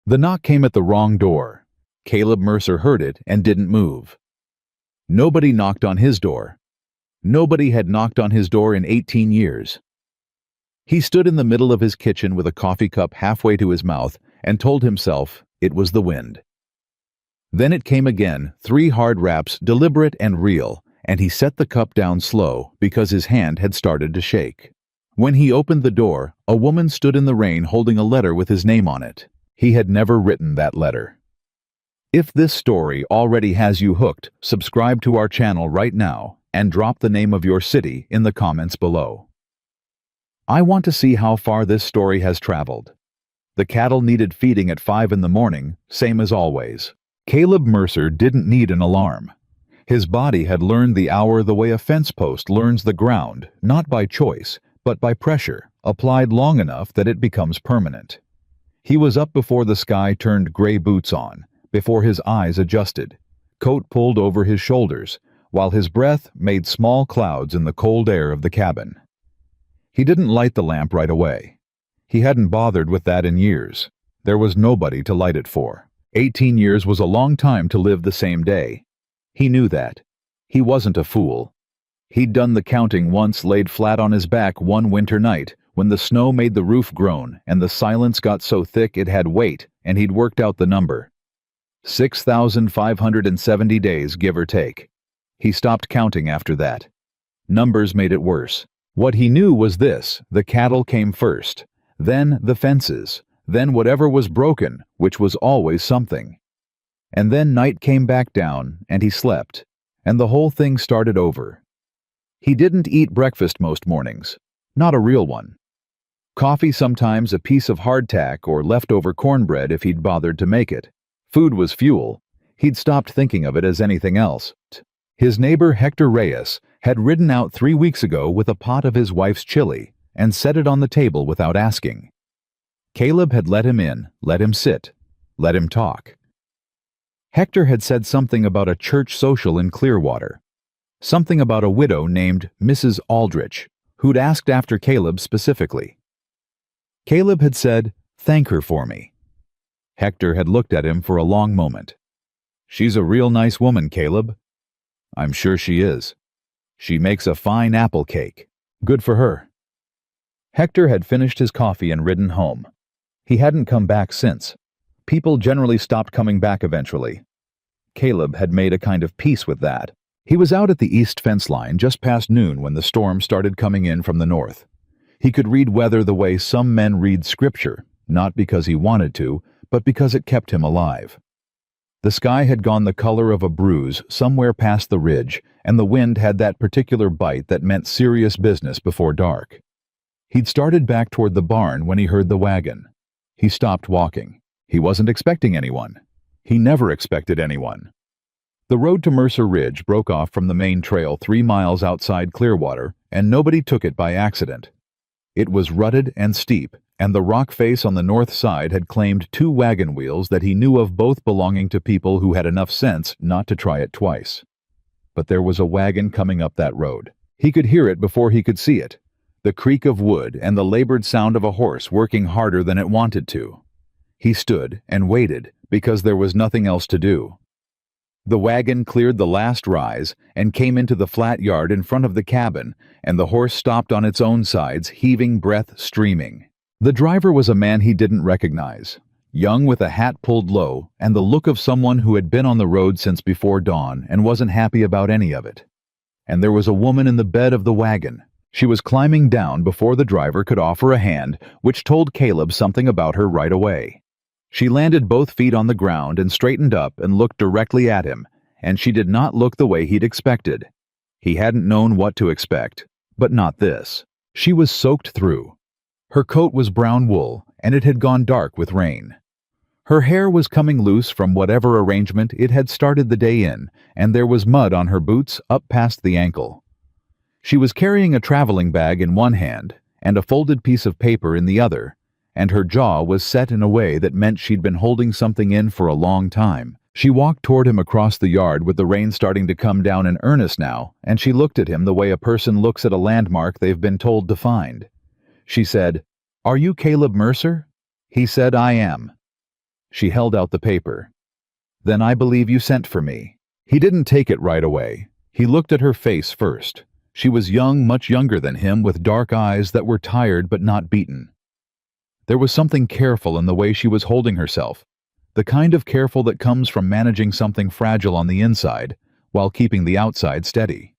The knock came at the wrong door. Caleb Mercer heard it and didn't move. Nobody knocked on his door. Nobody had knocked on his door in 18 years. He stood in the middle of his kitchen with a coffee cup halfway to his mouth and told himself it was the wind. Then it came again, 3 hard raps, deliberate and real, and he set the cup down slow because his hand had started to shake. When he opened the door, a woman stood in the rain holding a letter with his name on it. He had never written that letter. If this story already has you hooked, subscribe to our channel right now and drop the name of your city in the comments below. I want to see how far this story has traveled. The cattle needed feeding at 5 in the morning, same as always. Caleb Mercer didn't need an alarm. His body had learned the hour the way a fence post learns the ground, not by choice, but by pressure, applied long enough that it becomes permanent. He was up before the sky turned gray boots on, before his eyes adjusted, coat pulled over his shoulders, while his breath made small clouds in the cold air of the cabin. He didn't light the lamp right away. He hadn't bothered with that in years. There was nobody to light it for. 18 years was a long time to live the same day. He knew that. He wasn't a fool. He'd done the counting once, laid flat on his back one winter night, when the snow made the roof groan and the silence got so thick it had weight, and he'd worked out the number. 6,570 days, give or take. He stopped counting after that. Numbers made it worse. What he knew was this: the cattle came first, then the fences, then whatever was broken, which was always something. And then night came back down, and he slept, and the whole thing started over. He didn't eat breakfast most mornings, not a real one. Coffee sometimes, a piece of hardtack or leftover cornbread if he'd bothered to make it. Food was fuel. He'd stopped thinking of it as anything else. His neighbor Hector Reyes had ridden out 3 weeks ago with a pot of his wife's chili and set it on the table without asking. Caleb had let him in, let him sit, let him talk. Hector had said something about a church social in Clearwater, something about a widow named Mrs. Aldrich, who'd asked after Caleb specifically. Caleb had said, "Thank her for me." Hector had looked at him for a long moment. "She's a real nice woman, Caleb." "I'm sure she is. She makes a fine apple cake. Good for her." Hector had finished his coffee and ridden home. He hadn't come back since. People generally stopped coming back eventually. Caleb had made a kind of peace with that. He was out at the east fence line just past noon when the storm started coming in from the north. He could read weather the way some men read scripture, not because he wanted to, but because it kept him alive. The sky had gone the color of a bruise somewhere past the ridge, and the wind had that particular bite that meant serious business before dark. He'd started back toward the barn when he heard the wagon. He stopped walking. He wasn't expecting anyone. He never expected anyone. The road to Mercer Ridge broke off from the main trail 3 miles outside Clearwater, and nobody took it by accident. It was rutted and steep, and the rock face on the north side had claimed 2 wagon wheels that he knew of, both belonging to people who had enough sense not to try it twice. But there was a wagon coming up that road. He could hear it before he could see it, the creak of wood and the labored sound of a horse working harder than it wanted to. He stood and waited because there was nothing else to do. The wagon cleared the last rise and came into the flat yard in front of the cabin, and the horse stopped on its own sides, heaving, breath streaming. The driver was a man he didn't recognize, young with a hat pulled low and the look of someone who had been on the road since before dawn and wasn't happy about any of it. And there was a woman in the bed of the wagon. She was climbing down before the driver could offer a hand, which told Caleb something about her right away. She landed both feet on the ground and straightened up and looked directly at him, and she did not look the way he'd expected. He hadn't known what to expect, but not this. She was soaked through. Her coat was brown wool, and it had gone dark with rain. Her hair was coming loose from whatever arrangement it had started the day in, and there was mud on her boots up past the ankle. She was carrying a traveling bag in one hand and a folded piece of paper in the other, and her jaw was set in a way that meant she'd been holding something in for a long time. She walked toward him across the yard with the rain starting to come down in earnest now, and she looked at him the way a person looks at a landmark they've been told to find. She said, "Are you Caleb Mercer?" He said, "I am." She held out the paper. "Then I believe you sent for me." He didn't take it right away. He looked at her face first. She was young, much younger than him, with dark eyes that were tired but not beaten. There was something careful in the way she was holding herself, the kind of careful that comes from managing something fragile on the inside while keeping the outside steady.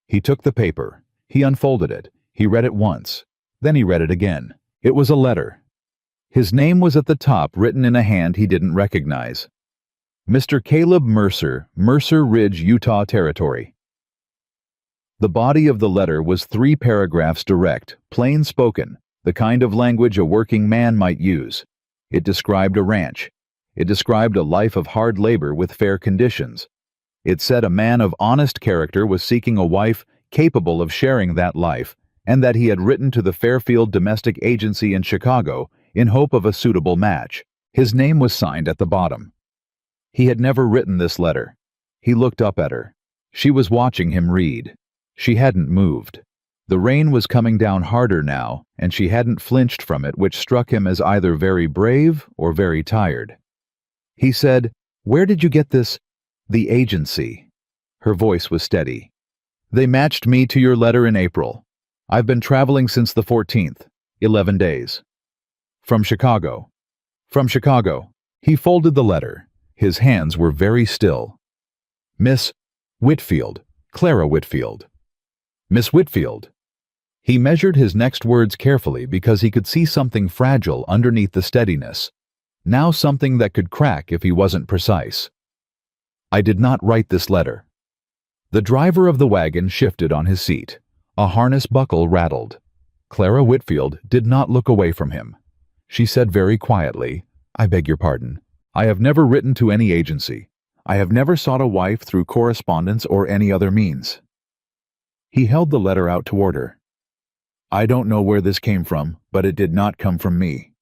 He took the paper. He unfolded it. He read it once. Then he read it again. It was a letter. His name was at the top, written in a hand he didn't recognize. Mr. Caleb Mercer, Mercer Ridge, Utah Territory. The body of the letter was 3 paragraphs direct, plain spoken, the kind of language a working man might use. It described a ranch. It described a life of hard labor with fair conditions. It said a man of honest character was seeking a wife capable of sharing that life, and that he had written to the Fairfield Domestic Agency in Chicago in hope of a suitable match. His name was signed at the bottom. He had never written this letter. He looked up at her. She was watching him read. She hadn't moved. The rain was coming down harder now, and she hadn't flinched from it, which struck him as either very brave or very tired. He said, "Where did you get this?" "The agency." Her voice was steady. "They matched me to your letter in April. I've been traveling since the 14th, 11 days. From Chicago." "From Chicago." He folded the letter. His hands were very still. "Miss Whitfield, Clara Whitfield." "Miss Whitfield." He measured his next words carefully because he could see something fragile underneath the steadiness, now something that could crack if he wasn't precise. "I did not write this letter." The driver of the wagon shifted on his seat. A harness buckle rattled. Clara Whitfield did not look away from him. She said very quietly, "I beg your pardon. I have never written to any agency. I have never sought a wife through correspondence or any other means." He held the letter out toward her. "I don't know where this came from, but it did not come from me."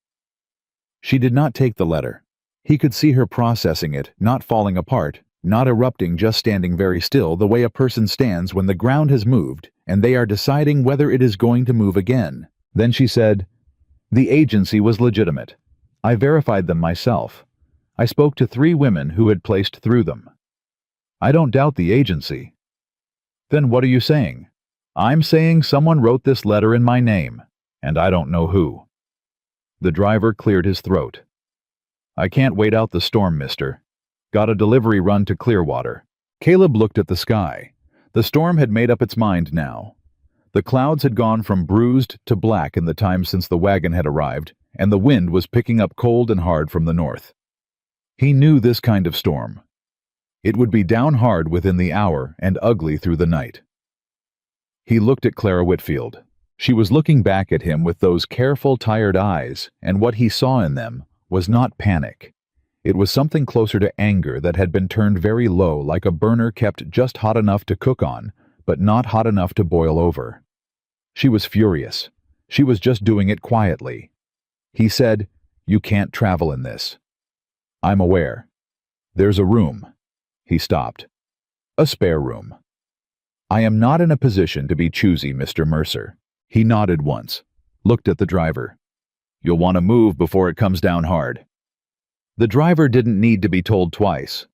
She did not take the letter. He could see her processing it, not falling apart, not erupting, just standing very still the way a person stands when the ground has moved and they are deciding whether it is going to move again. Then she said, "The agency was legitimate. I verified them myself. I spoke to 3 women who had placed through them." "I don't doubt the agency." "Then what are you saying?" "I'm saying someone wrote this letter in my name, and I don't know who." The driver cleared his throat. "I can't wait out the storm, mister. Got a delivery run to Clearwater." Caleb looked at the sky. The storm had made up its mind now. The clouds had gone from bruised to black in the time since the wagon had arrived, and the wind was picking up cold and hard from the north. He knew this kind of storm. It would be down hard within the hour and ugly through the night. He looked at Clara Whitfield. She was looking back at him with those careful, tired eyes, and what he saw in them was not panic. It was something closer to anger that had been turned very low, like a burner kept just hot enough to cook on, but not hot enough to boil over. She was furious. She was just doing it quietly. He said, "You can't travel in this." "I'm aware." "There's a room." He stopped. "A spare room." "I am not in a position to be choosy, Mr. Mercer." He nodded once, looked at the driver. "You'll want to move before it comes down hard." The driver didn't need to be told twice.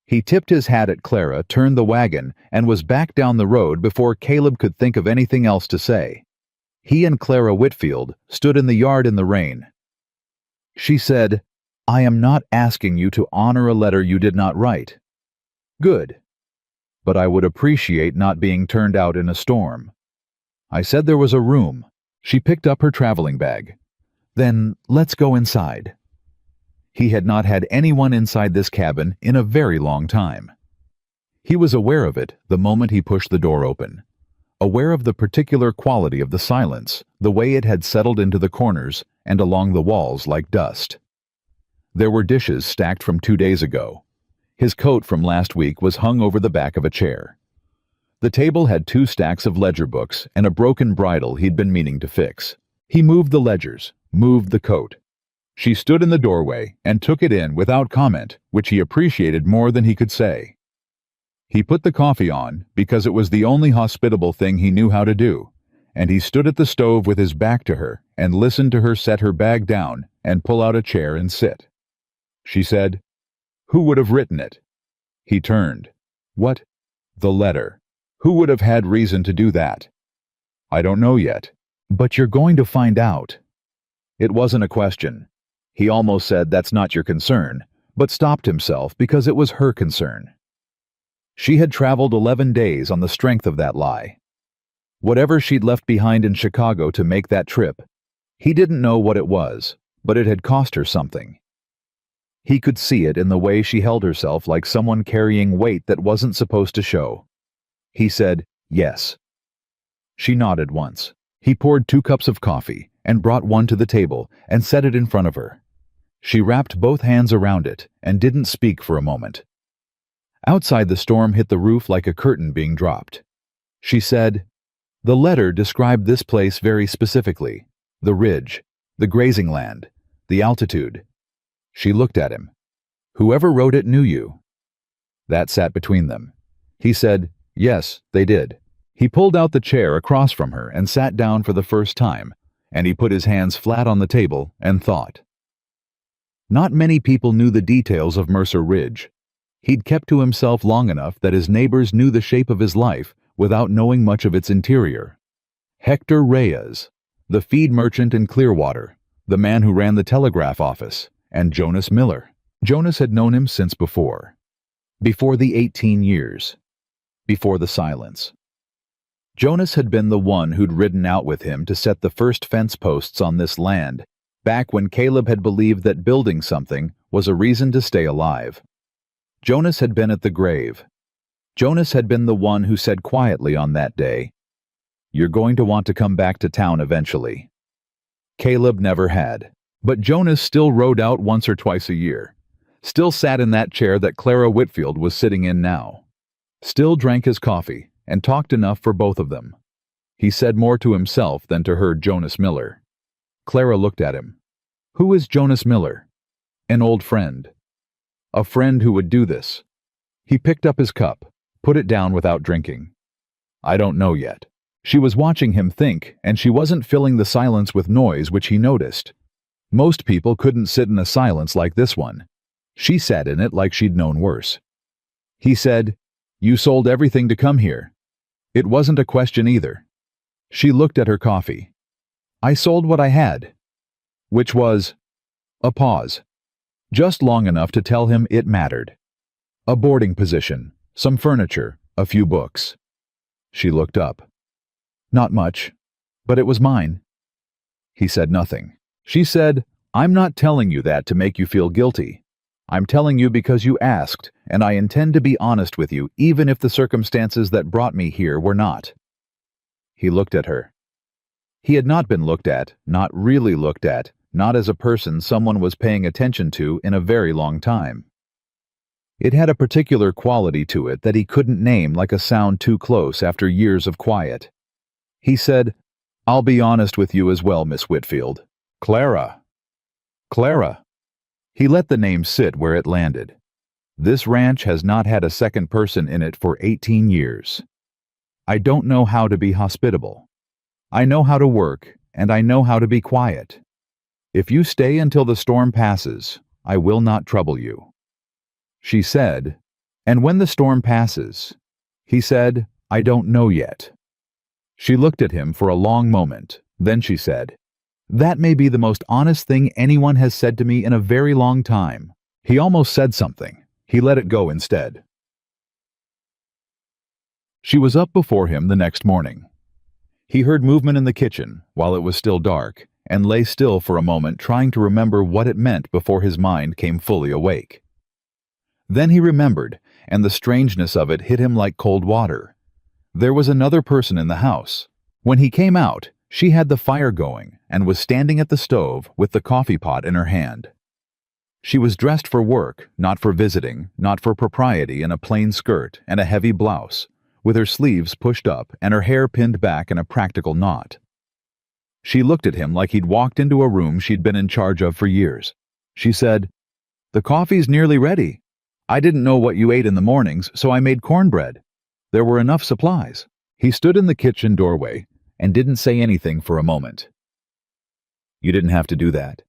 He tipped his hat at Clara, turned the wagon, and was back down the road before Caleb could think of anything else to say. He and Clara Whitfield stood in the yard in the rain. She said, "I am not asking you to honor a letter you did not write." "Good. But I would appreciate not being turned out in a storm." "I said there was a room." She picked up her traveling bag. "Then let's go inside." He had not had anyone inside this cabin in a very long time. He was aware of it the moment he pushed the door open. Aware of the particular quality of the silence, the way it had settled into the corners and along the walls like dust. There were dishes stacked from 2 days ago. His coat from last week was hung over the back of a chair. The table had 2 stacks of ledger books and a broken bridle he'd been meaning to fix. He moved the ledgers, moved the coat. She stood in the doorway and took it in without comment, which he appreciated more than he could say. He put the coffee on because it was the only hospitable thing he knew how to do, and he stood at the stove with his back to her and listened to her set her bag down and pull out a chair and sit. She said. Who would have written it? He turned. What? The letter. Who would have had reason to do that? I don't know yet. But you're going to find out. It wasn't a question. He almost said that's not your concern, but stopped himself because it was her concern. She had traveled 11 days on the strength of that lie. Whatever she'd left behind in Chicago to make that trip, he didn't know what it was, but it had cost her something. He could see it in the way she held herself like someone carrying weight that wasn't supposed to show. He said, yes. She nodded once. He poured 2 cups of coffee and brought one to the table and set it in front of her. She wrapped both hands around it and didn't speak for a moment. Outside, the storm hit the roof like a curtain being dropped. She said, the letter described this place very specifically. The ridge, the grazing land, the altitude. She looked at him. Whoever wrote it knew you. That sat between them. He said, yes, they did. He pulled out the chair across from her and sat down for the first time, and he put his hands flat on the table and thought. Not many people knew the details of Mercer Ridge. He'd kept to himself long enough that his neighbors knew the shape of his life without knowing much of its interior. Hector Reyes, the feed merchant in Clearwater, the man who ran the telegraph office, and Jonas Miller. Jonas had known him since before the 18 years, before the silence. Jonas had been the one who'd ridden out with him to set the first fence posts on this land, back when Caleb had believed that building something was a reason to stay alive. Jonas had been at the grave. Jonas had been the one who said quietly on that day, "You're going to want to come back to town eventually." Caleb never had, but Jonas still rode out once or twice a year, still sat in that chair that Clara Whitfield was sitting in now, still drank his coffee and talked enough for both of them. He said more to himself than to her Jonas Miller. Clara looked at him. Who is Jonas Miller? An old friend. A friend who would do this. He picked up his cup, put it down without drinking. I don't know yet. She was watching him think, and she wasn't filling the silence with noise which he noticed. Most people couldn't sit in a silence like this one. She sat in it like she'd known worse. He said, "You sold everything to come here." It wasn't a question either. She looked at her coffee. "I sold what I had." Which was a pause. Just long enough to tell him it mattered. A boarding position, some furniture, a few books. She looked up. Not much, but it was mine. He said nothing. She said, "I'm not telling you that to make you feel guilty. I'm telling you because you asked, and I intend to be honest with you even if the circumstances that brought me here were not." He looked at her. He had not been looked at, not really looked at, not as a person someone was paying attention to in a very long time. It had a particular quality to it that he couldn't name, like a sound too close after years of quiet. He said, "I'll be honest with you as well, Miss Whitfield. Clara." Clara. He let the name sit where it landed. This ranch has not had a second person in it for 18 years. I don't know how to be hospitable. I know how to work, and I know how to be quiet. If you stay until the storm passes, I will not trouble you. She said, "And when the storm passes?" He said, "I don't know yet." She looked at him for a long moment, then she said, "That may be the most honest thing anyone has said to me in a very long time." He almost said something. He let it go instead. She was up before him the next morning. He heard movement in the kitchen while it was still dark, and lay still for a moment trying to remember what it meant before his mind came fully awake. Then he remembered, and the strangeness of it hit him like cold water. There was another person in the house. When he came out, she had the fire going and was standing at the stove with the coffee pot in her hand. She was dressed for work, not for visiting, not for propriety, in a plain skirt and a heavy blouse, with her sleeves pushed up and her hair pinned back in a practical knot. She looked at him like he'd walked into a room she'd been in charge of for years. She said, "The coffee's nearly ready. I didn't know what you ate in the mornings, so I made cornbread. There were enough supplies." He stood in the kitchen doorway and didn't say anything for a moment. "You didn't have to do that."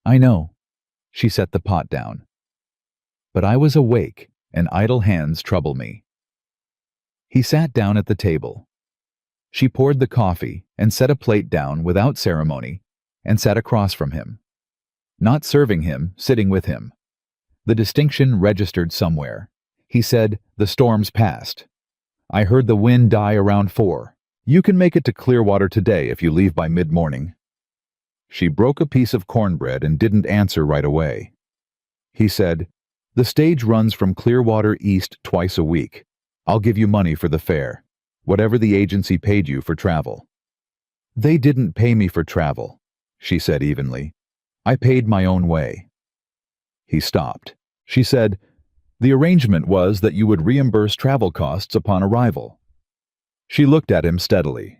"I know." She set the pot down. But I was awake, and idle hands trouble me. He sat down at the table. She poured the coffee and set a plate down without ceremony and sat across from him. Not serving him, sitting with him. The distinction registered somewhere. He said, "The storm's passed. I heard the wind die around 4. You can make it to Clearwater today if you leave by mid-morning." She broke a piece of cornbread and didn't answer right away. He said, "The stage runs from Clearwater east twice a week. I'll give you money for the fare, whatever the agency paid you for travel." "They didn't pay me for travel," she said evenly. "I paid my own way." He stopped. She said, "The arrangement was that you would reimburse travel costs upon arrival." She looked at him steadily.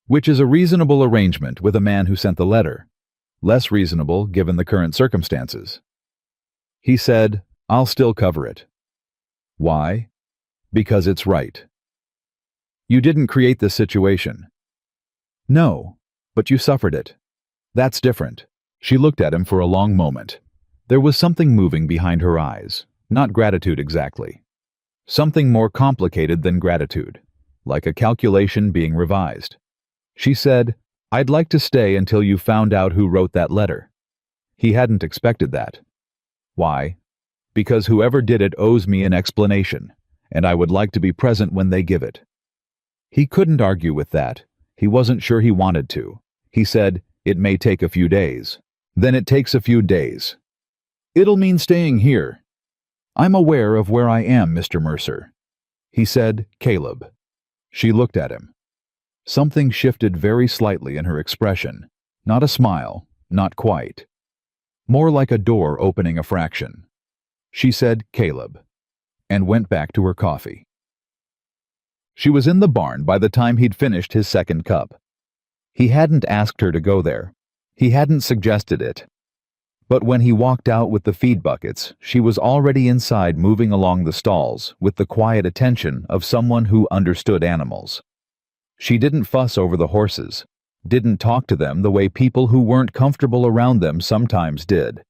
"Which is a reasonable arrangement with a man who sent the letter. Less reasonable given the current circumstances." He said, "I'll still cover it." "Why?" "Because it's right." "You didn't create this situation." "No, but you suffered it. That's different." She looked at him for a long moment. There was something moving behind her eyes, not gratitude exactly. Something more complicated than gratitude, like a calculation being revised. She said, "I'd like to stay until you found out who wrote that letter." He hadn't expected that. "Why?" "Because whoever did it owes me an explanation, and I would like to be present when they give it." He couldn't argue with that. He wasn't sure he wanted to. He said, "It may take a few days." "Then it takes a few days. It'll mean staying here." "I'm aware of where I am, Mr. Mercer." He said, "Caleb." She looked at him. Something shifted very slightly in her expression. Not a smile, not quite. More like a door opening a fraction. She said, "Caleb," and went back to her coffee. She was in the barn by the time he'd finished his second cup. He hadn't asked her to go there. He hadn't suggested it. But when he walked out with the feed buckets, she was already inside moving along the stalls with the quiet attention of someone who understood animals. She didn't fuss over the horses, didn't talk to them the way people who weren't comfortable around them sometimes did.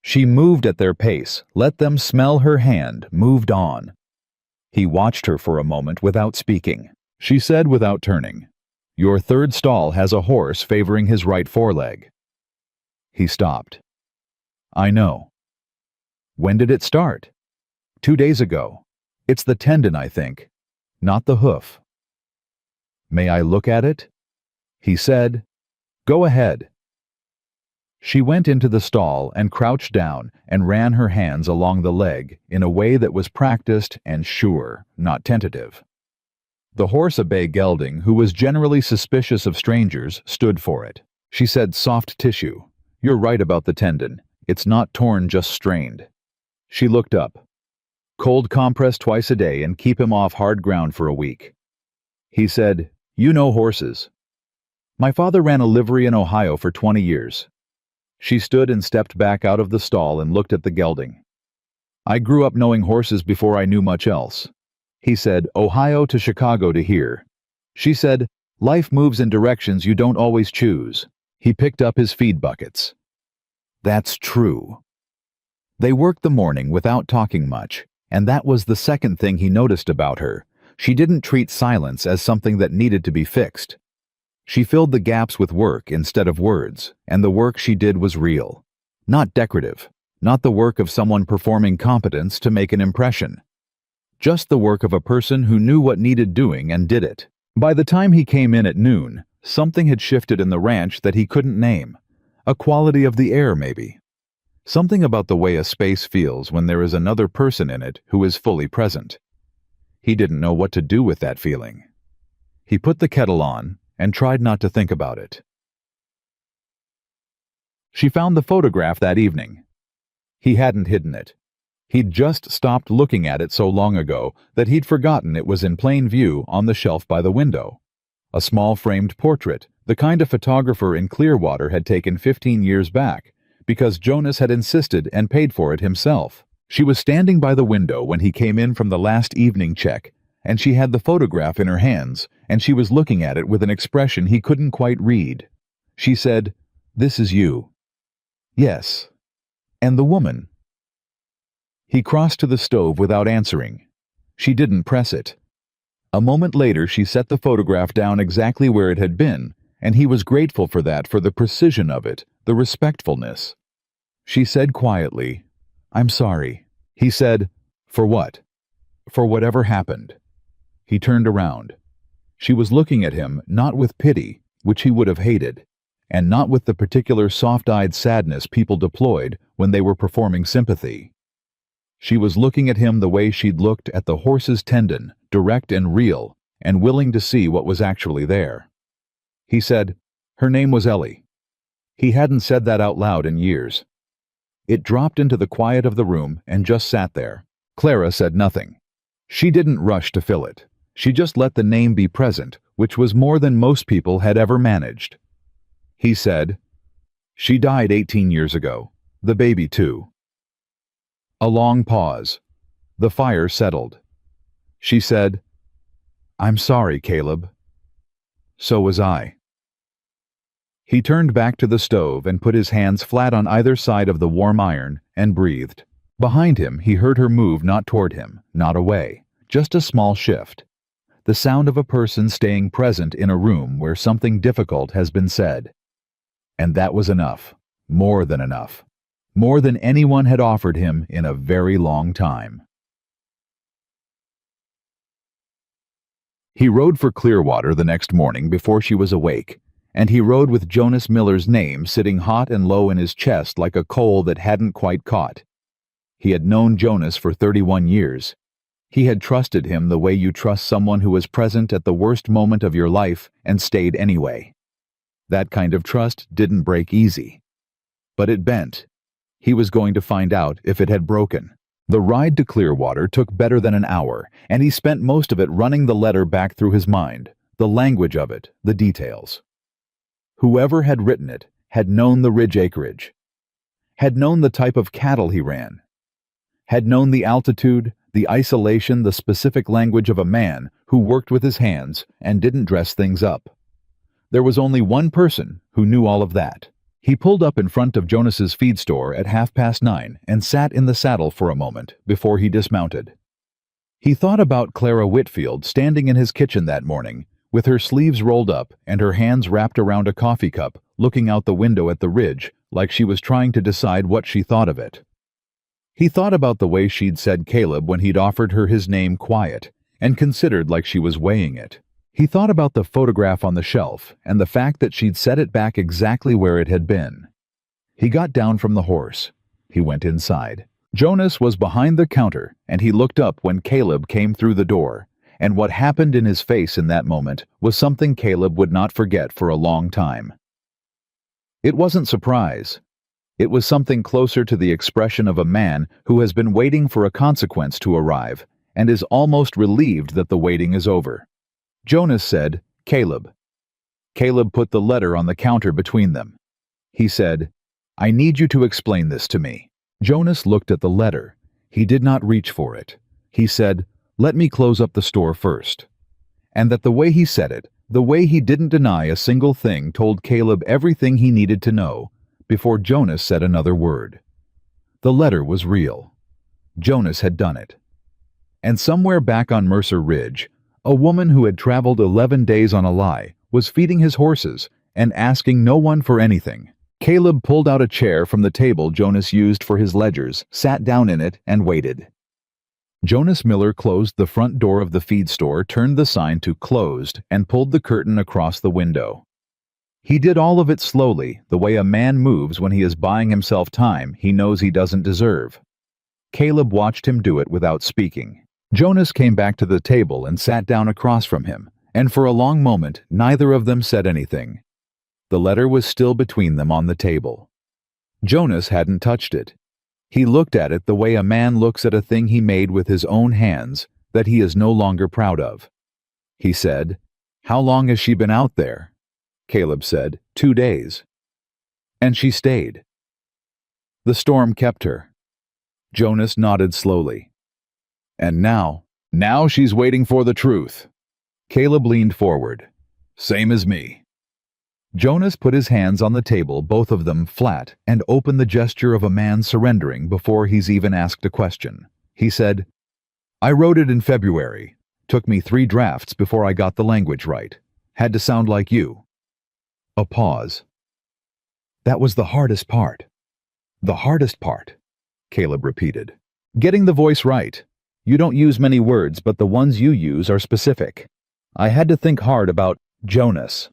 She moved at their pace, let them smell her hand, moved on. He watched her for a moment without speaking. She said without turning, "Your third stall has a horse favoring his right foreleg." He stopped. "I know." "When did it start?" 2 days ago. It's the tendon, I think, not the hoof." "May I look at it?" He said, "Go ahead." She went into the stall and crouched down and ran her hands along the leg in a way that was practiced and sure, not tentative. The horse, a bay gelding, who was generally suspicious of strangers, stood for it. She said, "Soft tissue. You're right about the tendon. It's not torn, just strained." She looked up. "Cold compress twice a day and keep him off hard ground for a week." He said, "You know horses." "My father ran a livery in Ohio for 20 years. She stood and stepped back out of the stall and looked at the gelding. "I grew up knowing horses before I knew much else." He said, "Ohio to Chicago to here." She said, "Life moves in directions you don't always choose." He picked up his feed buckets. "That's true." They worked the morning without talking much, and that was the second thing he noticed about her. She didn't treat silence as something that needed to be fixed. She filled the gaps with work instead of words, and the work she did was real. Not decorative, not the work of someone performing competence to make an impression. Just the work of a person who knew what needed doing and did it. By the time he came in at noon, something had shifted in the ranch that he couldn't name. A quality of the air, maybe. Something about the way a space feels when there is another person in it who is fully present. He didn't know what to do with that feeling. He put the kettle on and tried not to think about it. She found the photograph that evening. He hadn't hidden it. He'd just stopped looking at it so long ago that he'd forgotten it was in plain view on the shelf by the window. A small framed portrait, the kind a photographer in Clearwater had taken 15 years back, because Jonas had insisted and paid for it himself. She was standing by the window when he came in from the last evening check, and she had the photograph in her hands, and she was looking at it with an expression he couldn't quite read. She said, "This is you." "Yes." And the woman? He crossed to the stove without answering. She didn't press it. A moment later, she set the photograph down exactly where it had been, and he was grateful for that, for the precision of it, the respectfulness. She said quietly, "I'm sorry." He said, "For what?" "For whatever happened." He turned around. She was looking at him, not with pity, which he would have hated, and not with the particular soft-eyed sadness people deployed when they were performing sympathy. She was looking at him the way she'd looked at the horse's tendon, direct and real, and willing to see what was actually there. He said, "Her name was Ellie." He hadn't said that out loud in years. It dropped into the quiet of the room and just sat there. Clara said nothing. She didn't rush to fill it. She just let the name be present, which was more than most people had ever managed. He said, "She died 18 years ago. The baby too." A long pause. The fire settled. She said, "I'm sorry, Caleb." "So was I." He turned back to the stove and put his hands flat on either side of the warm iron and breathed. Behind him, he heard her move, not toward him, not away, just a small shift. The sound of a person staying present in a room where something difficult has been said. And that was enough. More than enough. More than anyone had offered him in a very long time. He rode for Clearwater the next morning before she was awake, and he rode with Jonas Miller's name sitting hot and low in his chest like a coal that hadn't quite caught. He had known Jonas for 31 years. He had trusted him the way you trust someone who was present at the worst moment of your life and stayed anyway. That kind of trust didn't break easy. But it bent. He was going to find out if it had broken. The ride to Clearwater took better than an hour, and he spent most of it running the letter back through his mind, the language of it, the details. Whoever had written it had known the ridge acreage, had known the type of cattle he ran, had known the altitude, the isolation, the specific language of a man who worked with his hands and didn't dress things up. There was only one person who knew all of that. He pulled up in front of Jonas's feed store at 9:30 and sat in the saddle for a moment before he dismounted. He thought about Clara Whitfield standing in his kitchen that morning, with her sleeves rolled up and her hands wrapped around a coffee cup, looking out the window at the ridge like she was trying to decide what she thought of it. He thought about the way she'd said Caleb when he'd offered her his name quiet, and considered like she was weighing it. He thought about the photograph on the shelf and the fact that she'd set it back exactly where it had been. He got down from the horse. He went inside. Jonas was behind the counter, and he looked up when Caleb came through the door, and what happened in his face in that moment was something Caleb would not forget for a long time. It wasn't surprise. It was something closer to the expression of a man who has been waiting for a consequence to arrive and is almost relieved that the waiting is over. Jonas said, "Caleb." Caleb put the letter on the counter between them. He said, "I need you to explain this to me." Jonas looked at the letter. He did not reach for it. He said, "Let me close up the store first." And that the way he said it, the way he didn't deny a single thing, told Caleb everything he needed to know before Jonas said another word. The letter was real. Jonas had done it. And somewhere back on Mercer Ridge, a woman who had traveled 11 days on a lie was feeding his horses and asking no one for anything. Caleb pulled out a chair from the table Jonas used for his ledgers, sat down in it, and waited. Jonas Miller closed the front door of the feed store, turned the sign to "Closed," and pulled the curtain across the window. He did all of it slowly, the way a man moves when he is buying himself time he knows he doesn't deserve. Caleb watched him do it without speaking. Jonas came back to the table and sat down across from him, and for a long moment neither of them said anything. The letter was still between them on the table. Jonas hadn't touched it. He looked at it the way a man looks at a thing he made with his own hands that he is no longer proud of. He said, "How long has she been out there?" Caleb said, 2 days. And she stayed. The storm kept her. Jonas nodded slowly. And now she's waiting for the truth. Caleb leaned forward. Same as me. Jonas put his hands on the table, both of them flat, and opened the gesture of a man surrendering before he's even asked a question. He said, "I wrote it in February. Took me 3 drafts before I got the language right. Had to sound like you." A pause. "That was the hardest part." "The hardest part," Caleb repeated. "Getting the voice right. You don't use many words, but the ones you use are specific. I had to think hard about Jonas."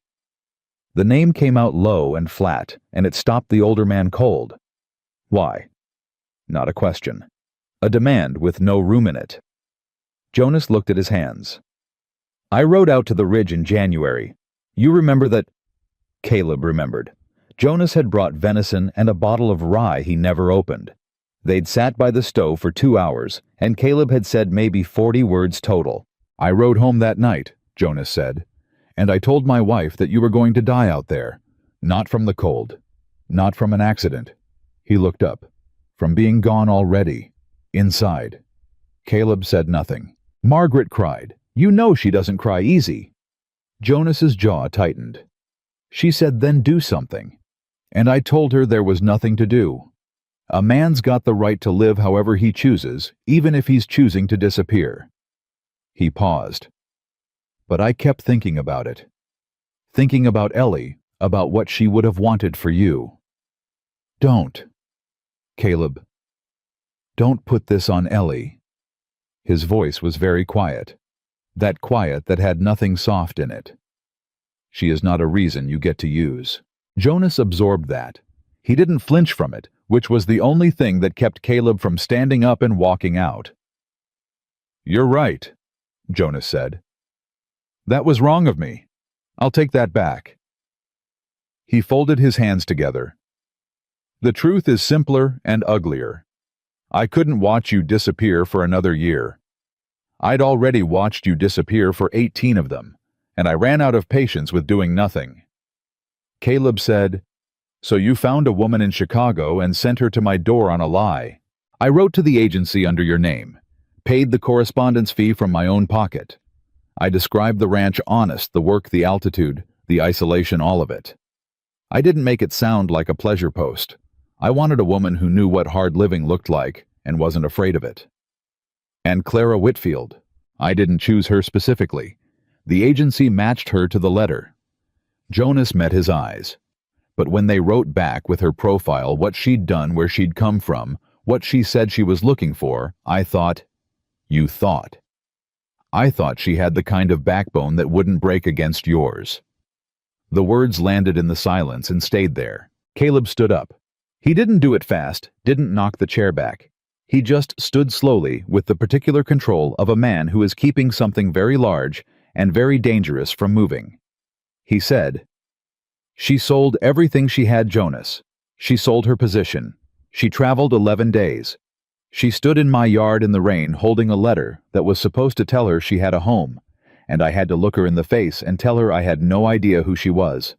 The name came out low and flat, and it stopped the older man cold. Why? Not a question. A demand with no room in it. Jonas looked at his hands. "I rode out to the ridge in January. You remember that?" Caleb remembered. Jonas had brought venison and a bottle of rye he never opened. They'd sat by the stove for 2 hours, and Caleb had said maybe 40 words total. "I rode home that night," Jonas said, "and I told my wife that you were going to die out there. Not from the cold. Not from an accident." He looked up. "From being gone already. Inside." Caleb said nothing. Margaret cried. "You know she doesn't cry easy." Jonas's jaw tightened. "She said, then do something. And I told her there was nothing to do. A man's got the right to live however he chooses, even if he's choosing to disappear." He paused. "But I kept thinking about it. Thinking about Ellie, about what she would have wanted for you." "Don't. Caleb. Don't put this on Ellie." His voice was very quiet. That quiet that had nothing soft in it. "She is not a reason you get to use." Jonas absorbed that. He didn't flinch from it, which was the only thing that kept Caleb from standing up and walking out. "You're right," Jonas said. "That was wrong of me. I'll take that back." He folded his hands together. "The truth is simpler and uglier. I couldn't watch you disappear for another year. I'd already watched you disappear for 18 of them, and I ran out of patience with doing nothing." Caleb said, "So you found a woman in Chicago and sent her to my door on a lie. I wrote to the agency under your name, paid the correspondence fee from my own pocket. I described the ranch honest, the work, the altitude, the isolation, all of it. I didn't make it sound like a pleasure post. I wanted a woman who knew what hard living looked like and wasn't afraid of it. And Clara Whitfield, I didn't choose her specifically. The agency matched her to the letter." Jonas met his eyes. But when they wrote back with her profile, what she'd done, where she'd come from, what she said she was looking for, I thought, "You thought." I thought she had the kind of backbone that wouldn't break against yours." The words landed in the silence and stayed there. Caleb stood up. He didn't do it fast, didn't knock the chair back. He just stood slowly with the particular control of a man who is keeping something very large and very dangerous from moving. He said, "She sold everything she had, Jonas. She sold her position. She traveled 11 days. She stood in my yard in the rain holding a letter that was supposed to tell her she had a home, and I had to look her in the face and tell her I had no idea who she was."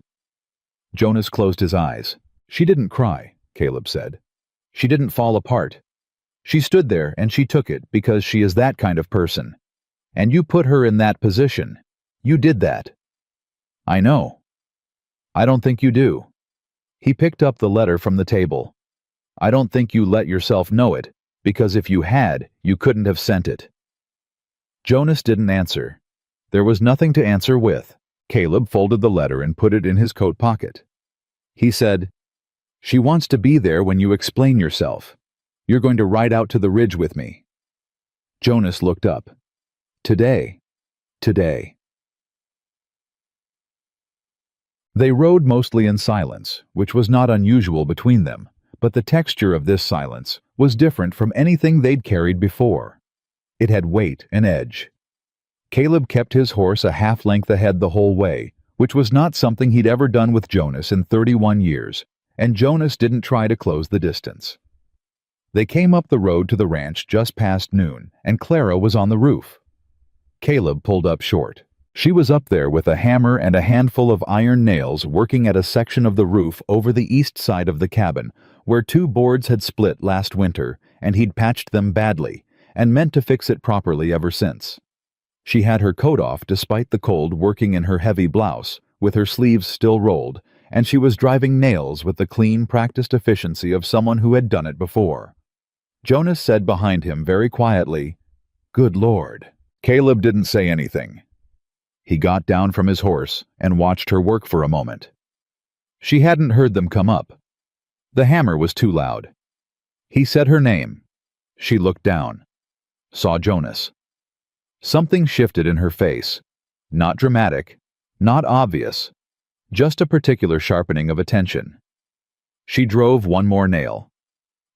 Jonas closed his eyes. "She didn't cry," Caleb said. "She didn't fall apart. She stood there and she took it because she is that kind of person. And you put her in that position. You did that." "I know." "I don't think you do." He picked up the letter from the table. "I don't think you let yourself know it, because if you had, you couldn't have sent it." Jonas didn't answer. There was nothing to answer with. Caleb folded the letter and put it in his coat pocket. He said, "She wants to be there when you explain yourself. You're going to ride out to the ridge with me." Jonas looked up. "Today. Today." They rode mostly in silence, which was not unusual between them, but the texture of this silence was different from anything they'd carried before. It had weight and edge. Caleb kept his horse a half-length ahead the whole way, which was not something he'd ever done with Jonas in 31 years, and Jonas didn't try to close the distance. They came up the road to the ranch just past noon, and Clara was on the roof. Caleb pulled up short. She was up there with a hammer and a handful of iron nails working at a section of the roof over the east side of the cabin, where 2 boards had split last winter, and he'd patched them badly, and meant to fix it properly ever since. She had her coat off despite the cold, working in her heavy blouse, with her sleeves still rolled, and she was driving nails with the clean, practiced efficiency of someone who had done it before. Jonas said behind him very quietly, "Good Lord." Caleb didn't say anything. He got down from his horse and watched her work for a moment. She hadn't heard them come up. The hammer was too loud. He said her name. She looked down, saw Jonas. Something shifted in her face. Not dramatic, not obvious, just a particular sharpening of attention. She drove one more nail.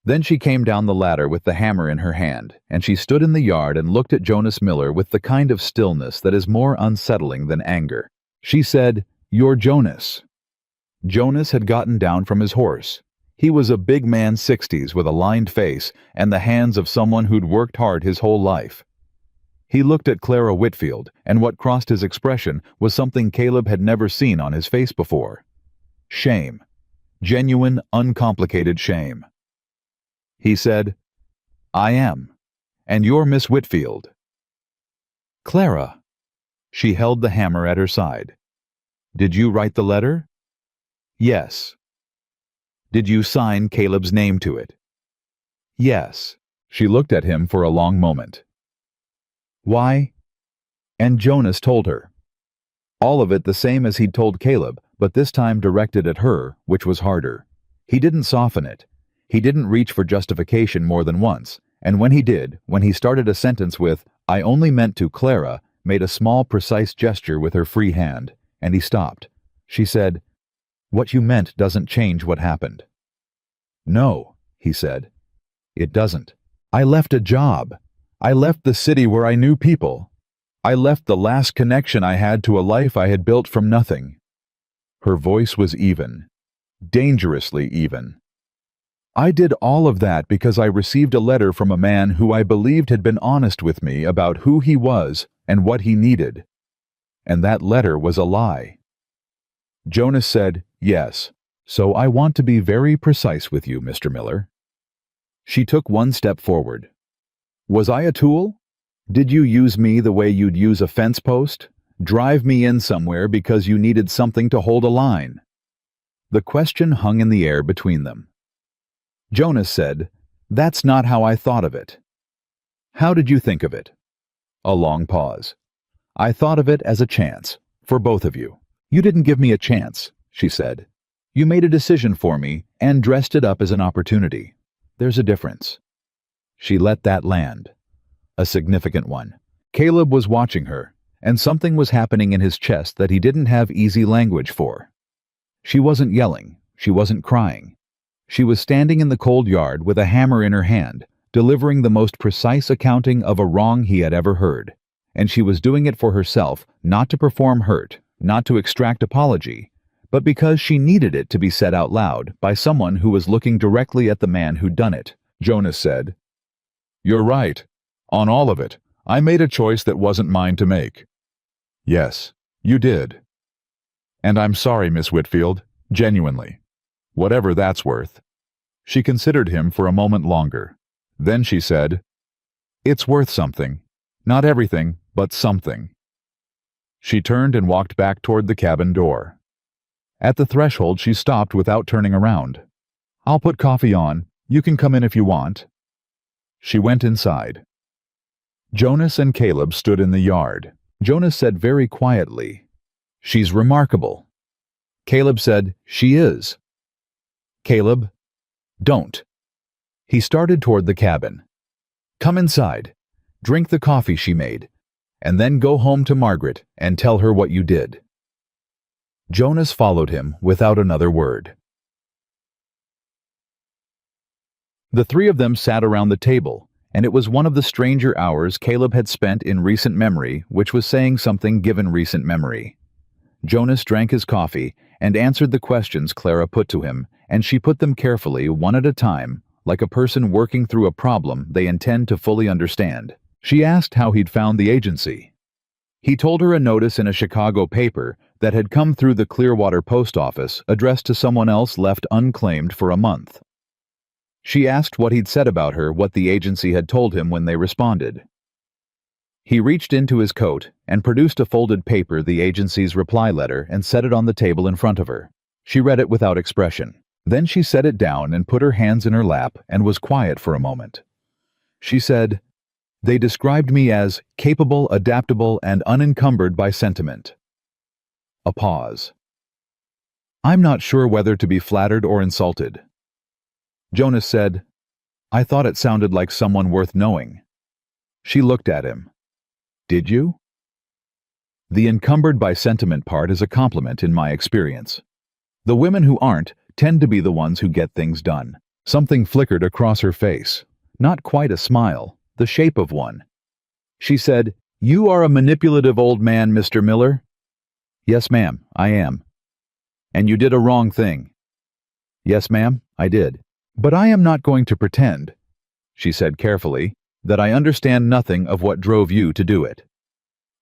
Then she came down the ladder with the hammer in her hand, and she stood in the yard and looked at Jonas Miller with the kind of stillness that is more unsettling than anger. She said, "You're Jonas." Jonas had gotten down from his horse. He was a big man 60s with a lined face and the hands of someone who'd worked hard his whole life. He looked at Clara Whitfield, and what crossed his expression was something Caleb had never seen on his face before. Shame. Genuine, uncomplicated shame. He said, "I am. And you're Miss Whitfield." "Clara." She held the hammer at her side. "Did you write the letter?" "Yes." "Did you sign Caleb's name to it?" "Yes." She looked at him for a long moment. "Why?" And Jonas told her. All of it the same as he'd told Caleb, but this time directed at her, which was harder. He didn't soften it. He didn't reach for justification more than once, and when he did, when he started a sentence with, "I only meant to Clara," made a small, precise gesture with her free hand, and he stopped. She said, "What you meant doesn't change what happened." "No," he said. "It doesn't. I left a job. I left the city where I knew people. I left the last connection I had to a life I had built from nothing." Her voice was even. Dangerously even. "I did all of that because I received a letter from a man who I believed had been honest with me about who he was and what he needed. And that letter was a lie." Jonas said, "Yes. So I want to be very precise with you, Mr. Miller." She took one step forward. "Was I a tool? Did you use me the way you'd use a fence post? Drive me in somewhere because you needed something to hold a line?" The question hung in the air between them. Jonas said, "That's not how I thought of it." "How did you think of it?" A long pause. "I thought of it as a chance, for both of you." "You didn't give me a chance," she said. "You made a decision for me and dressed it up as an opportunity. There's a difference." She let that land. A significant one. Caleb was watching her, and something was happening in his chest that he didn't have easy language for. She wasn't yelling. She wasn't crying. She was standing in the cold yard with a hammer in her hand, delivering the most precise accounting of a wrong he had ever heard. And she was doing it for herself, not to perform hurt, not to extract apology, but because she needed it to be said out loud by someone who was looking directly at the man who'd done it. Jonas said, "You're right. On all of it, I made a choice that wasn't mine to make." "Yes, you did. And I'm sorry, Miss Whitfield, genuinely. Whatever that's worth." She considered him for a moment longer. Then she said, "It's worth something. Not everything, but something." She turned and walked back toward the cabin door. At the threshold, she stopped without turning around. "I'll put coffee on. You can come in if you want." She went inside. Jonas and Caleb stood in the yard. Jonas said very quietly, "She's remarkable." Caleb said, "She is." "Caleb, don't." He started toward the cabin. "Come inside. Drink the coffee she made, and then go home to Margaret and tell her what you did." Jonas followed him without another word. The three of them sat around the table, and it was one of the stranger hours Caleb had spent in recent memory, which was saying something given recent memory. Jonas drank his coffee and answered the questions Clara put to him, and she put them carefully, one at a time, like a person working through a problem they intend to fully understand. She asked how he'd found the agency. He told her a notice in a Chicago paper that had come through the Clearwater post office addressed to someone else left unclaimed for a month. She asked what he'd said about her, what the agency had told him when they responded. He reached into his coat and produced a folded paper, the agency's reply letter, and set it on the table in front of her. She read it without expression. Then she set it down and put her hands in her lap and was quiet for a moment. She said, "They described me as capable, adaptable, and unencumbered by sentiment." A pause. "I'm not sure whether to be flattered or insulted." Jonas said, "I thought it sounded like someone worth knowing." She looked at him. "Did you?" The encumbered by sentiment part is a compliment in my experience. The women who aren't tend to be the ones who get things done. Something flickered across her face. Not quite a smile, the shape of one. She said, "You are a manipulative old man, Mr. Miller." "Yes, ma'am, I am." "And you did a wrong thing." "Yes, ma'am, I did. But I am not going to pretend," she said carefully, "that I understand nothing of what drove you to do it."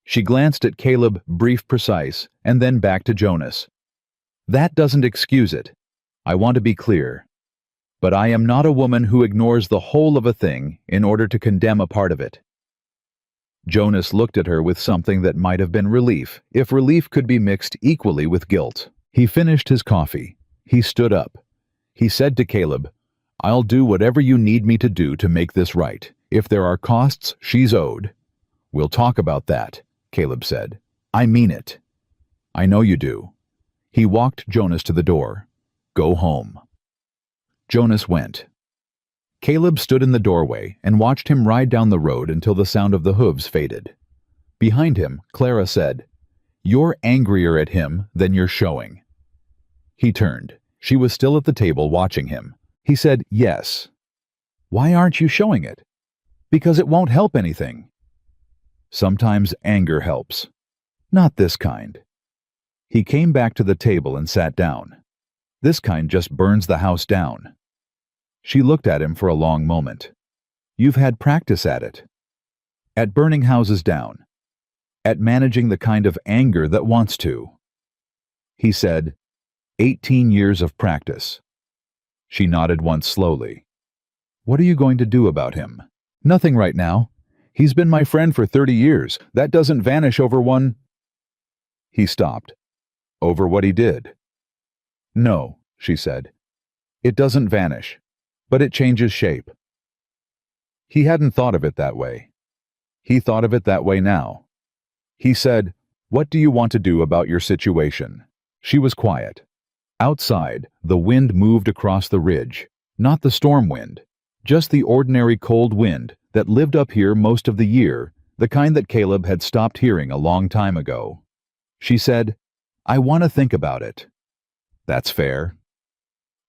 She glanced at Caleb, brief, precise, and then back to Jonas. "That doesn't excuse it. I want to be clear. But I am not a woman who ignores the whole of a thing in order to condemn a part of it." Jonas looked at her with something that might have been relief, if relief could be mixed equally with guilt. He finished his coffee. He stood up. He said to Caleb, "I'll do whatever you need me to do to make this right. If there are costs she's owed." "We'll talk about that," Caleb said. "I mean it." "I know you do." He walked Jonas to the door. "Go home." Jonas went. Caleb stood in the doorway and watched him ride down the road until the sound of the hooves faded. Behind him, Clara said, "You're angrier at him than you're showing." He turned. She was still at the table watching him. He said, "Yes." "Why aren't you showing it?" "Because it won't help anything." "Sometimes anger helps." "Not this kind." He came back to the table and sat down. "This kind just burns the house down." She looked at him for a long moment. "You've had practice at it." "At burning houses down." "At managing the kind of anger that wants to." He said, 18 years of practice." She nodded once slowly. "What are you going to do about him?" "Nothing right now. He's been my friend for 30 years. That doesn't vanish over one—" He stopped. "Over what he did?" "No," she said. "It doesn't vanish, but it changes shape." He hadn't thought of it that way. He thought of it that way now. He said, "What do you want to do about your situation?" She was quiet. Outside, the wind moved across the ridge. Not the storm wind, just the ordinary cold wind that lived up here most of the year, the kind that Caleb had stopped hearing a long time ago. She said, "I want to think about it." "That's fair."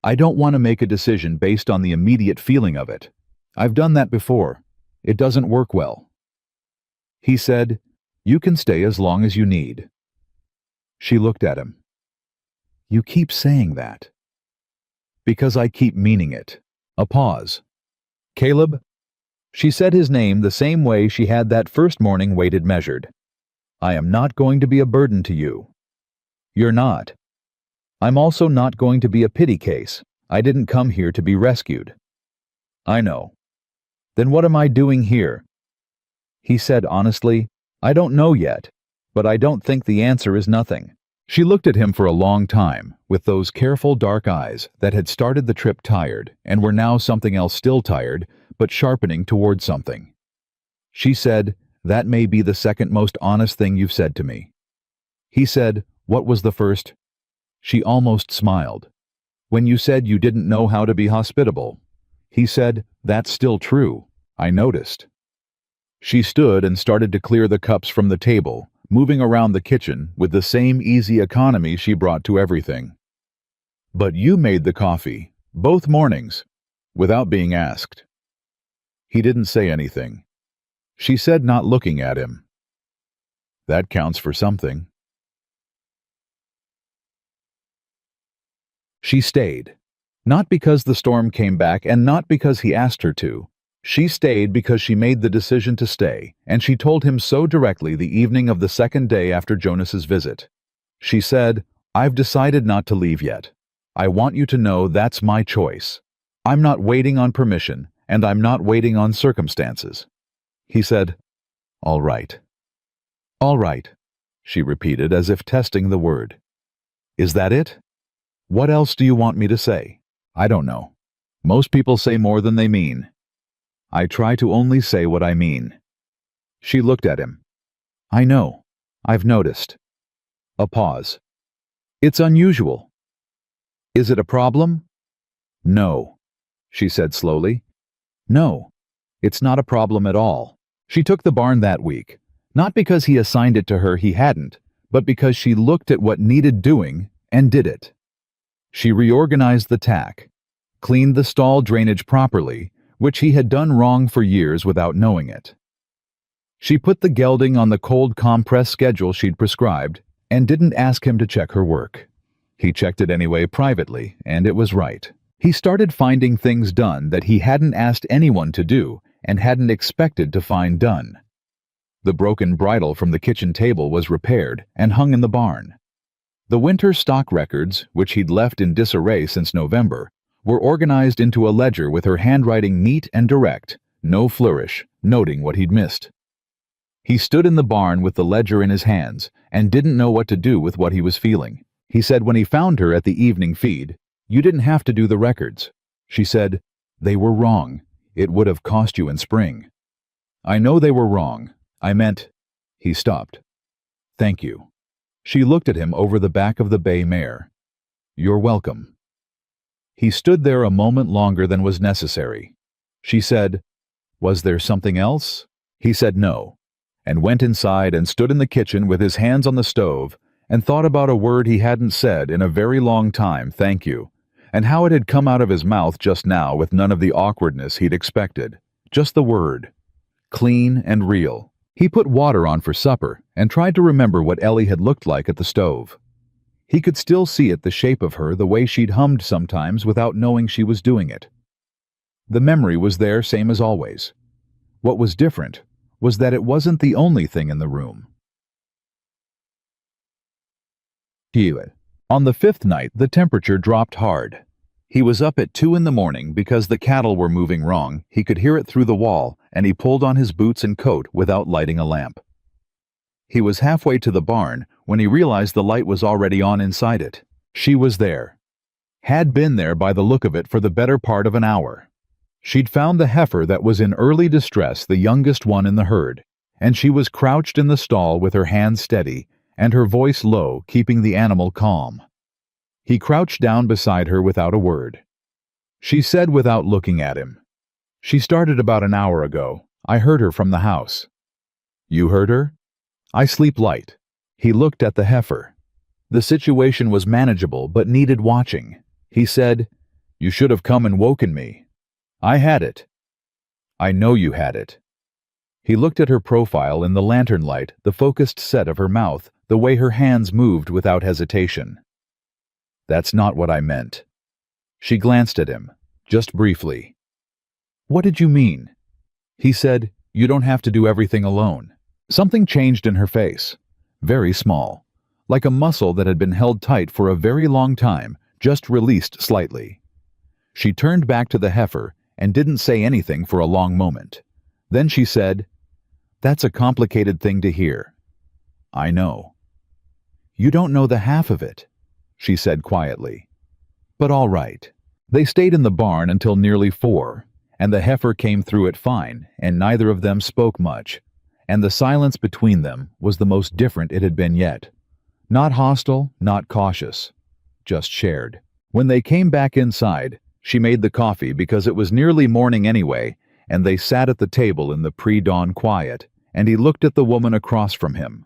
"I don't want to make a decision based on the immediate feeling of it. I've done that before. It doesn't work well." He said, "You can stay as long as you need." She looked at him. "You keep saying that." "Because I keep meaning it." A pause. "Caleb?" She said his name the same way she had that first morning weighted measured. "I am not going to be a burden to you." "You're not." "I'm also not going to be a pity case. I didn't come here to be rescued." "I know." "Then what am I doing here?" He said honestly, "I don't know yet, but I don't think the answer is nothing." She looked at him for a long time, with those careful dark eyes that had started the trip tired and were now something else still tired, but sharpening toward something. She said, "That may be the second most honest thing you've said to me." He said, "What was the first?" She almost smiled. "When you said you didn't know how to be hospitable." He said, "That's still true. I noticed." She stood and started to clear the cups from the table, moving around the kitchen with the same easy economy she brought to everything. "But you made the coffee, both mornings, without being asked." He didn't say anything. She said, not looking at him, "That counts for something." She stayed. Not because the storm came back and not because he asked her to. She stayed because she made the decision to stay, and she told him so directly the evening of the second day after Jonas's visit. She said, "I've decided not to leave yet. I want you to know that's my choice. I'm not waiting on permission, and I'm not waiting on circumstances." He said, "All right." "All right," she repeated as if testing the word. "Is that it?" What else do you want me to say? I don't know. Most people say more than they mean. I try to only say what I mean. She looked at him. I know. I've noticed. A pause. It's unusual. Is it a problem? No, she said slowly. No, it's not a problem at all. She took the barn that week, not because he assigned it to her, he hadn't, but because she looked at what needed doing and did it. She reorganized the tack, cleaned the stall drainage properly, which he had done wrong for years without knowing it. She put the gelding on the cold compress schedule she'd prescribed and didn't ask him to check her work. He checked it anyway privately, and it was right. He started finding things done that he hadn't asked anyone to do and hadn't expected to find done. The broken bridle from the kitchen table was repaired and hung in the barn. The winter stock records, which he'd left in disarray since November, were organized into a ledger with her handwriting neat and direct, no flourish, noting what he'd missed. He stood in the barn with the ledger in his hands and didn't know what to do with what he was feeling. He said when he found her at the evening feed, "You didn't have to do the records." She said, "They were wrong. It would have cost you in spring." "I know they were wrong. I meant—" He stopped. "Thank you." She looked at him over the back of the bay mare. "You're welcome." He stood there a moment longer than was necessary. She said, "Was there something else?" He said no, and went inside and stood in the kitchen with his hands on the stove and thought about a word he hadn't said in a very long time, "thank you," and how it had come out of his mouth just now with none of the awkwardness he'd expected. Just the word. Clean and real. He put water on for supper and tried to remember what Ellie had looked like at the stove. He could still see it, the shape of her, the way she'd hummed sometimes without knowing she was doing it. The memory was there, same as always. What was different was that it wasn't the only thing in the room. On the fifth night, the temperature dropped hard. He was up at 2 a.m. because the cattle were moving wrong. He could hear it through the wall, and he pulled on his boots and coat without lighting a lamp. He was halfway to the barn when he realized the light was already on inside it. She was there. Had been there by the look of it for the better part of an hour. She'd found the heifer that was in early distress, the youngest one in the herd, and she was crouched in the stall with her hands steady and her voice low, keeping the animal calm. He crouched down beside her without a word. She said without looking at him, "She started about an hour ago. I heard her from the house." "You heard her?" "I sleep light." He looked at the heifer. The situation was manageable but needed watching. He said, "You should have come and woken me." "I had it." "I know you had it." He looked at her profile in the lantern light, the focused set of her mouth, the way her hands moved without hesitation. "That's not what I meant." She glanced at him, just briefly. "What did you mean?" He said, "You don't have to do everything alone." Something changed in her face. Very small. Like a muscle that had been held tight for a very long time, just released slightly. She turned back to the heifer and didn't say anything for a long moment. Then she said, "That's a complicated thing to hear." "I know." "You don't know the half of it," she said quietly. "But all right." They stayed in the barn until nearly 4, and the heifer came through it fine, and neither of them spoke much, and the silence between them was the most different it had been yet. Not hostile, not cautious, just shared. When they came back inside, she made the coffee because it was nearly morning anyway, and they sat at the table in the pre-dawn quiet, and he looked at the woman across from him.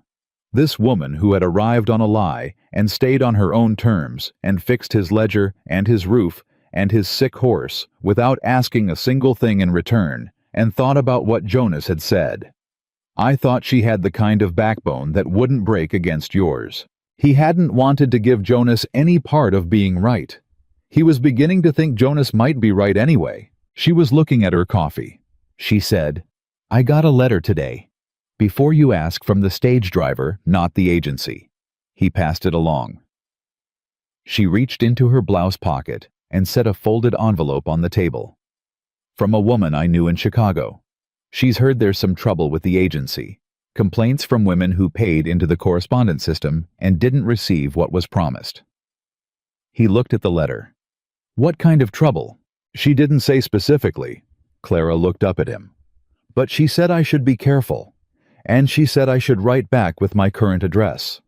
This woman who had arrived on a lie and stayed on her own terms and fixed his ledger and his roof and his sick horse without asking a single thing in return, and thought about what Jonas had said. "I thought she had the kind of backbone that wouldn't break against yours." He hadn't wanted to give Jonas any part of being right. He was beginning to think Jonas might be right anyway. She was looking at her coffee. She said, "I got a letter today. Before you ask, from the stage driver, not the agency." He passed it along. She reached into her blouse pocket and set a folded envelope on the table. "From a woman I knew in Chicago. She's heard there's some trouble with the agency. Complaints from women who paid into the correspondence system and didn't receive what was promised." He looked at the letter. What kind of trouble? She didn't say specifically. Clara looked up at him. But she said I should be careful. And she said I should write back with my current address.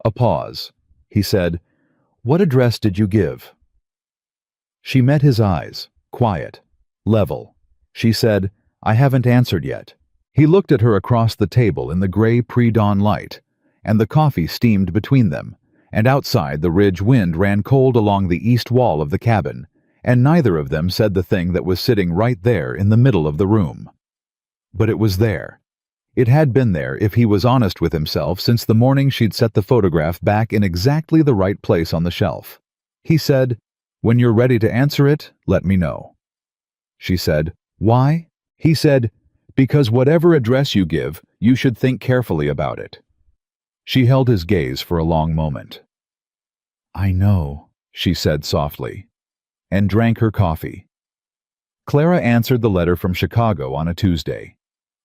A pause. He said, What address did you give? She met his eyes, quiet, level. She said, I haven't answered yet. He looked at her across the table in the gray pre-dawn light, and the coffee steamed between them, and outside the ridge wind ran cold along the east wall of the cabin, and neither of them said the thing that was sitting right there in the middle of the room. But it was there. It had been there, if he was honest with himself, since the morning she'd set the photograph back in exactly the right place on the shelf. He said, When you're ready to answer it, let me know. She said, Why? He said, Because whatever address you give, you should think carefully about it. She held his gaze for a long moment. I know, she said softly, and drank her coffee. Clara answered the letter from Chicago on a Tuesday.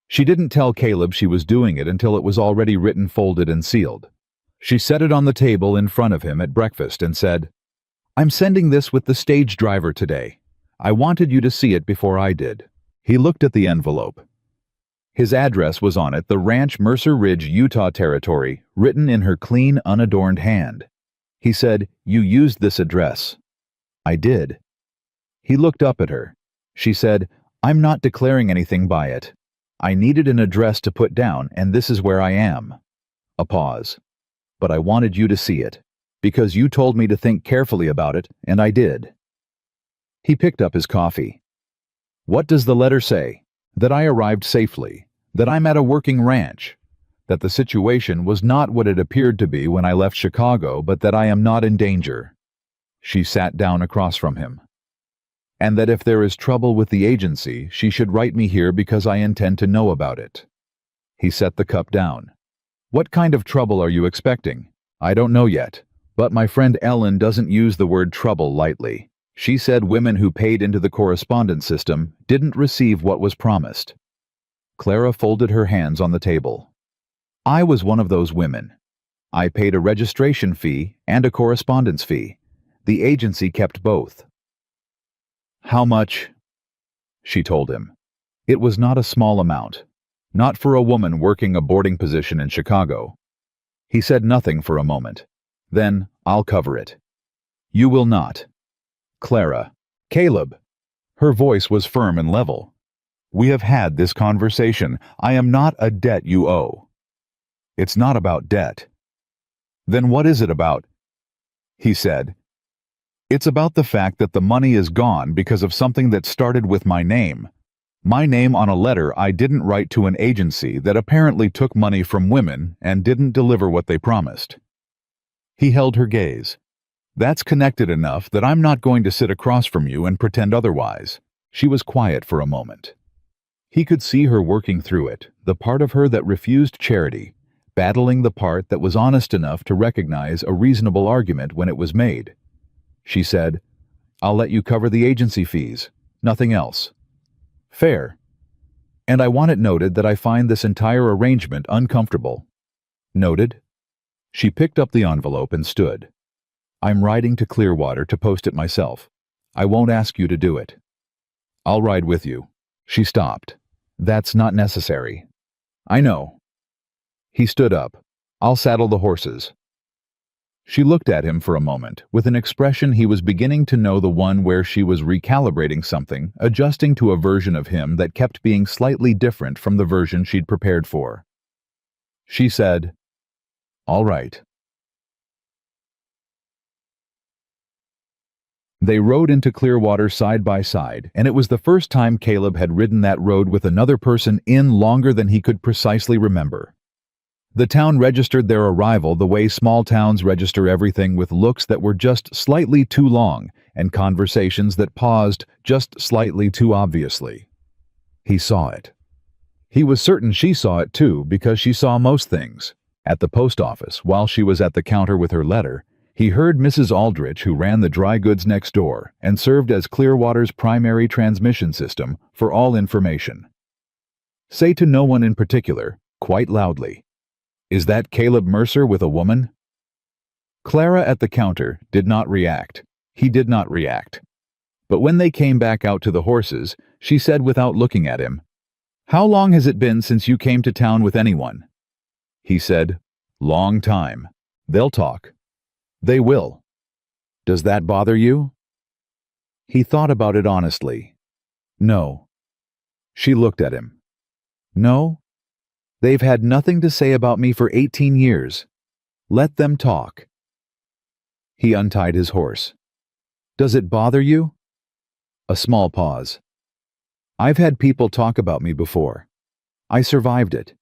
She didn't tell Caleb she was doing it until it was already written, folded, and sealed. She set it on the table in front of him at breakfast and said, I'm sending this with the stage driver today. I wanted you to see it before I did. He looked at the envelope. His address was on it, the Ranch Mercer Ridge, Utah Territory, written in her clean, unadorned hand. He said, You used this address. I did. He looked up at her. She said, I'm not declaring anything by it. I needed an address to put down, and this is where I am. A pause. But I wanted you to see it, because you told me to think carefully about it, and I did. He picked up his coffee. What does the letter say? That I arrived safely, that I'm at a working ranch, that the situation was not what it appeared to be when I left Chicago, but that I am not in danger. She sat down across from him. And that if there is trouble with the agency, she should write me here because I intend to know about it. He set the cup down. What kind of trouble are you expecting? I don't know yet, but my friend Ellen doesn't use the word trouble lightly. She said women who paid into the correspondence system didn't receive what was promised. Clara folded her hands on the table. I was one of those women. I paid a registration fee and a correspondence fee. The agency kept both. How much? She told him. It was not a small amount. Not for a woman working a boarding position in Chicago. He said nothing for a moment. Then, I'll cover it. You will not. Clara. Caleb. Her voice was firm and level. We have had this conversation. I am not a debt you owe. It's not about debt. Then what is it about? He said. It's about the fact that the money is gone because of something that started with my name. My name on a letter I didn't write to an agency that apparently took money from women and didn't deliver what they promised. He held her gaze. That's connected enough that I'm not going to sit across from you and pretend otherwise. She was quiet for a moment. He could see her working through it, the part of her that refused charity, battling the part that was honest enough to recognize a reasonable argument when it was made. She said, I'll let you cover the agency fees, nothing else. Fair. And I want it noted that I find this entire arrangement uncomfortable. Noted? She picked up the envelope and stood. I'm riding to Clearwater to post it myself. I won't ask you to do it. I'll ride with you. She stopped. That's not necessary. I know. He stood up. I'll saddle the horses. She looked at him for a moment, with an expression he was beginning to know, the one where she was recalibrating something, adjusting to a version of him that kept being slightly different from the version she'd prepared for. She said, All right. They rode into Clearwater side by side, and it was the first time Caleb had ridden that road with another person in longer than he could precisely remember. The town registered their arrival the way small towns register everything, with looks that were just slightly too long and conversations that paused just slightly too obviously. He saw it. He was certain she saw it too, because she saw most things. At the post office, while she was at the counter with her letter, he heard Mrs. Aldrich, who ran the dry goods next door and served as Clearwater's primary transmission system for all information, say to no one in particular, quite loudly, Is that Caleb Mercer with a woman? Clara at the counter did not react. He did not react. But when they came back out to the horses, she said without looking at him, "How long has it been since you came to town with anyone?" He said, "Long time. They'll talk. They will. Does that bother you?" He thought about it honestly. No. She looked at him. No? They've had nothing to say about me for 18 years. Let them talk. He untied his horse. Does it bother you? A small pause. I've had people talk about me before. I survived it.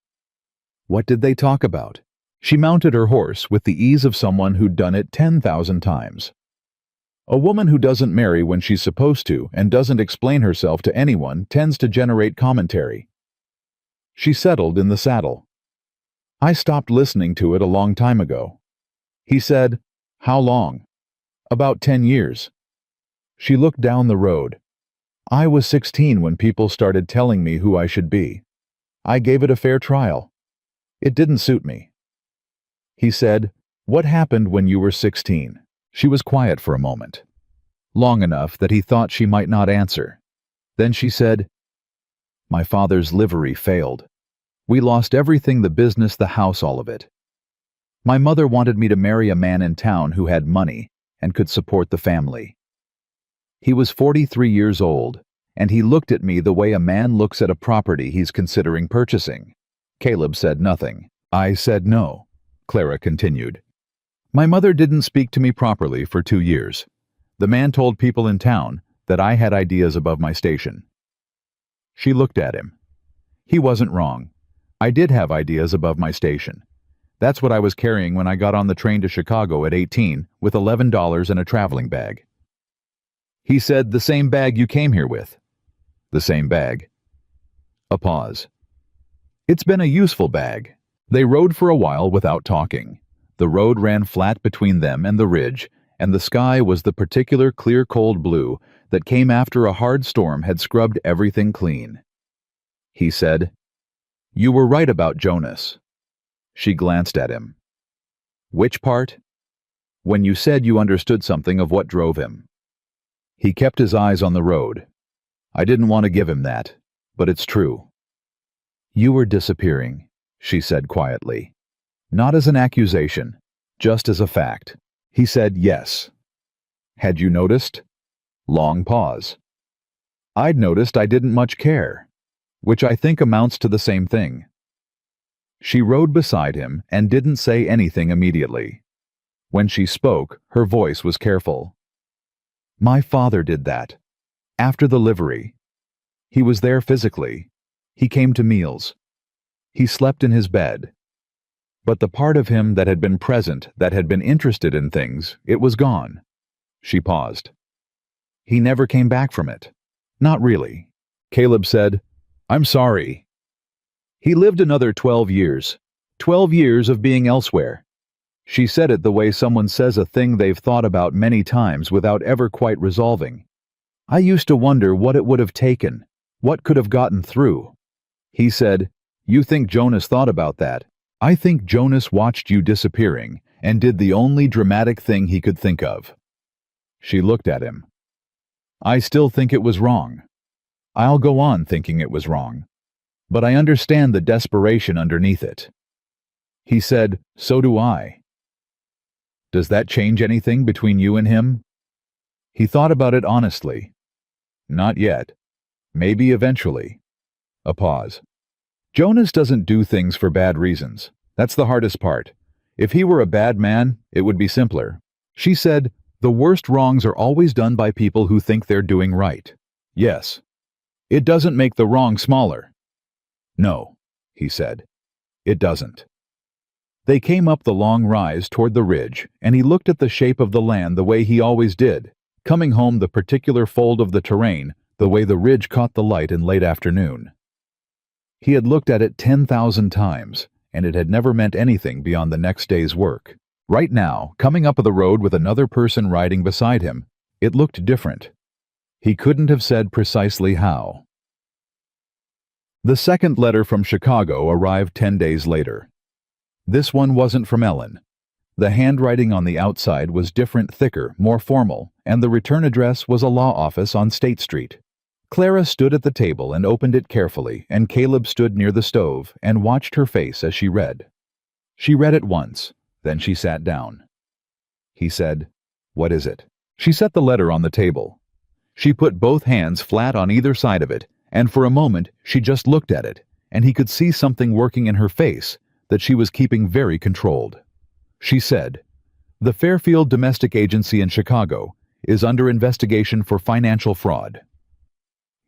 What did they talk about? She mounted her horse with the ease of someone who'd done it 10,000 times. A woman who doesn't marry when she's supposed to and doesn't explain herself to anyone tends to generate commentary. She settled in the saddle. I stopped listening to it a long time ago. He said, "How long?" "About 10 years. She looked down the road. I was 16 when people started telling me who I should be. I gave it a fair trial. It didn't suit me. He said, "What happened when you were 16? She was quiet for a moment. Long enough that he thought she might not answer. Then she said, "My father's livery failed. We lost everything, the business, the house, all of it. My mother wanted me to marry a man in town who had money and could support the family. He was 43 years old, and he looked at me the way a man looks at a property he's considering purchasing." Caleb said nothing. "I said no," Clara continued. "My mother didn't speak to me properly for 2 years. The man told people in town that I had ideas above my station." She looked at him. He wasn't wrong. I did have ideas above my station. That's what I was carrying when I got on the train to Chicago at 18 with $11 and a traveling bag. He said, "The same bag you came here with." "The same bag." A pause. "It's been a useful bag." They rode for a while without talking. The road ran flat between them and the ridge, and the sky was the particular clear cold blue that came after a hard storm had scrubbed everything clean. He said, "You were right about Jonas." She glanced at him. "Which part?" "When you said you understood something of what drove him." He kept his eyes on the road. "I didn't want to give him that, but it's true." "You were disappearing," she said quietly. "Not as an accusation, just as a fact." He said yes. "Had you noticed?" Long pause. "I'd noticed I didn't much care, which I think amounts to the same thing." She rode beside him and didn't say anything immediately. When she spoke, her voice was careful. "My father did that. After the livery. He was there physically. He came to meals. He slept in his bed. But the part of him that had been present, that had been interested in things, it was gone." She paused. "He never came back from it." "Not really." Caleb said, "I'm sorry." "He lived another 12 years. 12 years of being elsewhere." She said it the way someone says a thing they've thought about many times without ever quite resolving. "I used to wonder what it would have taken, what could have gotten through." He said, "You think Jonas thought about that? I think Jonas watched you disappearing and did the only dramatic thing he could think of." She looked at him. "I still think it was wrong. I'll go on thinking it was wrong. But I understand the desperation underneath it." He said, "So do I." "Does that change anything between you and him?" He thought about it honestly. "Not yet. Maybe eventually." A pause. "Jonas doesn't do things for bad reasons. That's the hardest part. If he were a bad man, it would be simpler." She said, "The worst wrongs are always done by people who think they're doing right." "Yes. It doesn't make the wrong smaller." "No," he said. "It doesn't." They came up the long rise toward the ridge, and he looked at the shape of the land the way he always did, coming home the particular fold of the terrain, the way the ridge caught the light in late afternoon. He had looked at it 10,000 times, and it had never meant anything beyond the next day's work. Right now, coming up the road with another person riding beside him, it looked different. He couldn't have said precisely how. The second letter from Chicago arrived 10 days later. This one wasn't from Ellen. The handwriting on the outside was different, thicker, more formal, and the return address was a law office on State Street. Clara stood at the table and opened it carefully, and Caleb stood near the stove and watched her face as she read. She read it once, then she sat down. He said, "What is it?" She set the letter on the table. She put both hands flat on either side of it, and for a moment she just looked at it, and he could see something working in her face that she was keeping very controlled. She said, "The Fairfield Domestic Agency in Chicago is under investigation for financial fraud."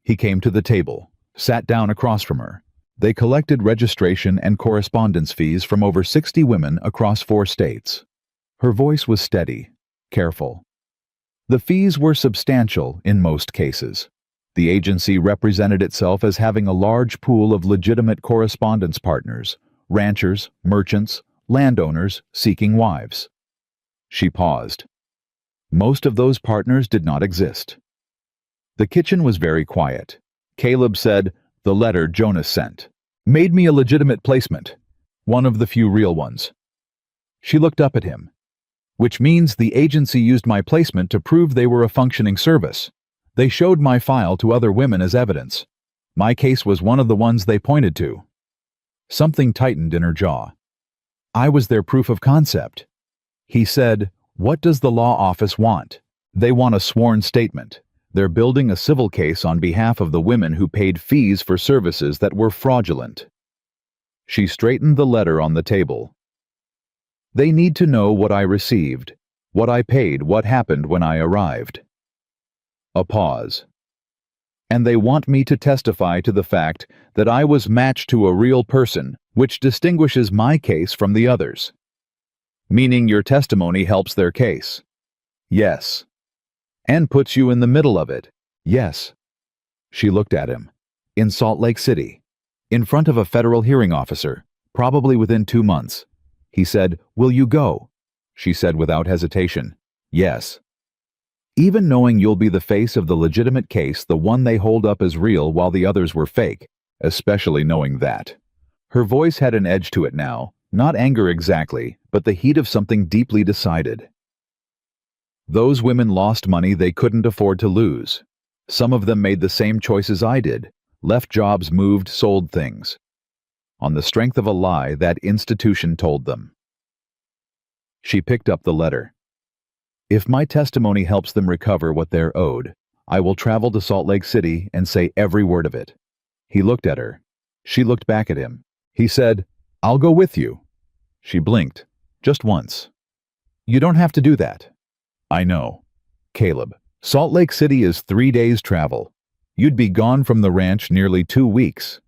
He came to the table, sat down across from her. They collected registration and correspondence fees from over 60 women across 4 states. Her voice was steady, careful. The fees were substantial in most cases. The agency represented itself as having a large pool of legitimate correspondence partners, ranchers, merchants, landowners seeking wives. She paused. Most of those partners did not exist. The kitchen was very quiet. Caleb said, "The letter Jonas sent made me a legitimate placement, one of the few real ones." She looked up at him. "Which means the agency used my placement to prove they were a functioning service. They showed my file to other women as evidence. My case was one of the ones they pointed to." Something tightened in her jaw. "I was their proof of concept." He said, "What does the law office want?" "They want a sworn statement. They're building a civil case on behalf of the women who paid fees for services that were fraudulent." She straightened the letter on the table. "They need to know what I received, what I paid, what happened when I arrived." A pause. "And they want me to testify to the fact that I was matched to a real person, which distinguishes my case from the others." "Meaning your testimony helps their case?" "Yes." "And puts you in the middle of it?" "Yes." She looked at him. "In Salt Lake City, in front of a federal hearing officer, probably within 2 months." He said, "Will you go?" She said without hesitation, "Yes." "Even knowing you'll be the face of the legitimate case, the one they hold up as real while the others were fake, especially knowing that." Her voice had an edge to it now, not anger exactly, but the heat of something deeply decided. "Those women lost money they couldn't afford to lose. Some of them made the same choices I did, left jobs, moved, sold things. On the strength of a lie that institution told them." She picked up the letter. "If my testimony helps them recover what they're owed, I will travel to Salt Lake City and say every word of it." He looked at her. She looked back at him. He said, "I'll go with you." She blinked, just once. "You don't have to do that." "I know." "Caleb, Salt Lake City is 3 days' travel. You'd be gone from the ranch nearly 2 weeks.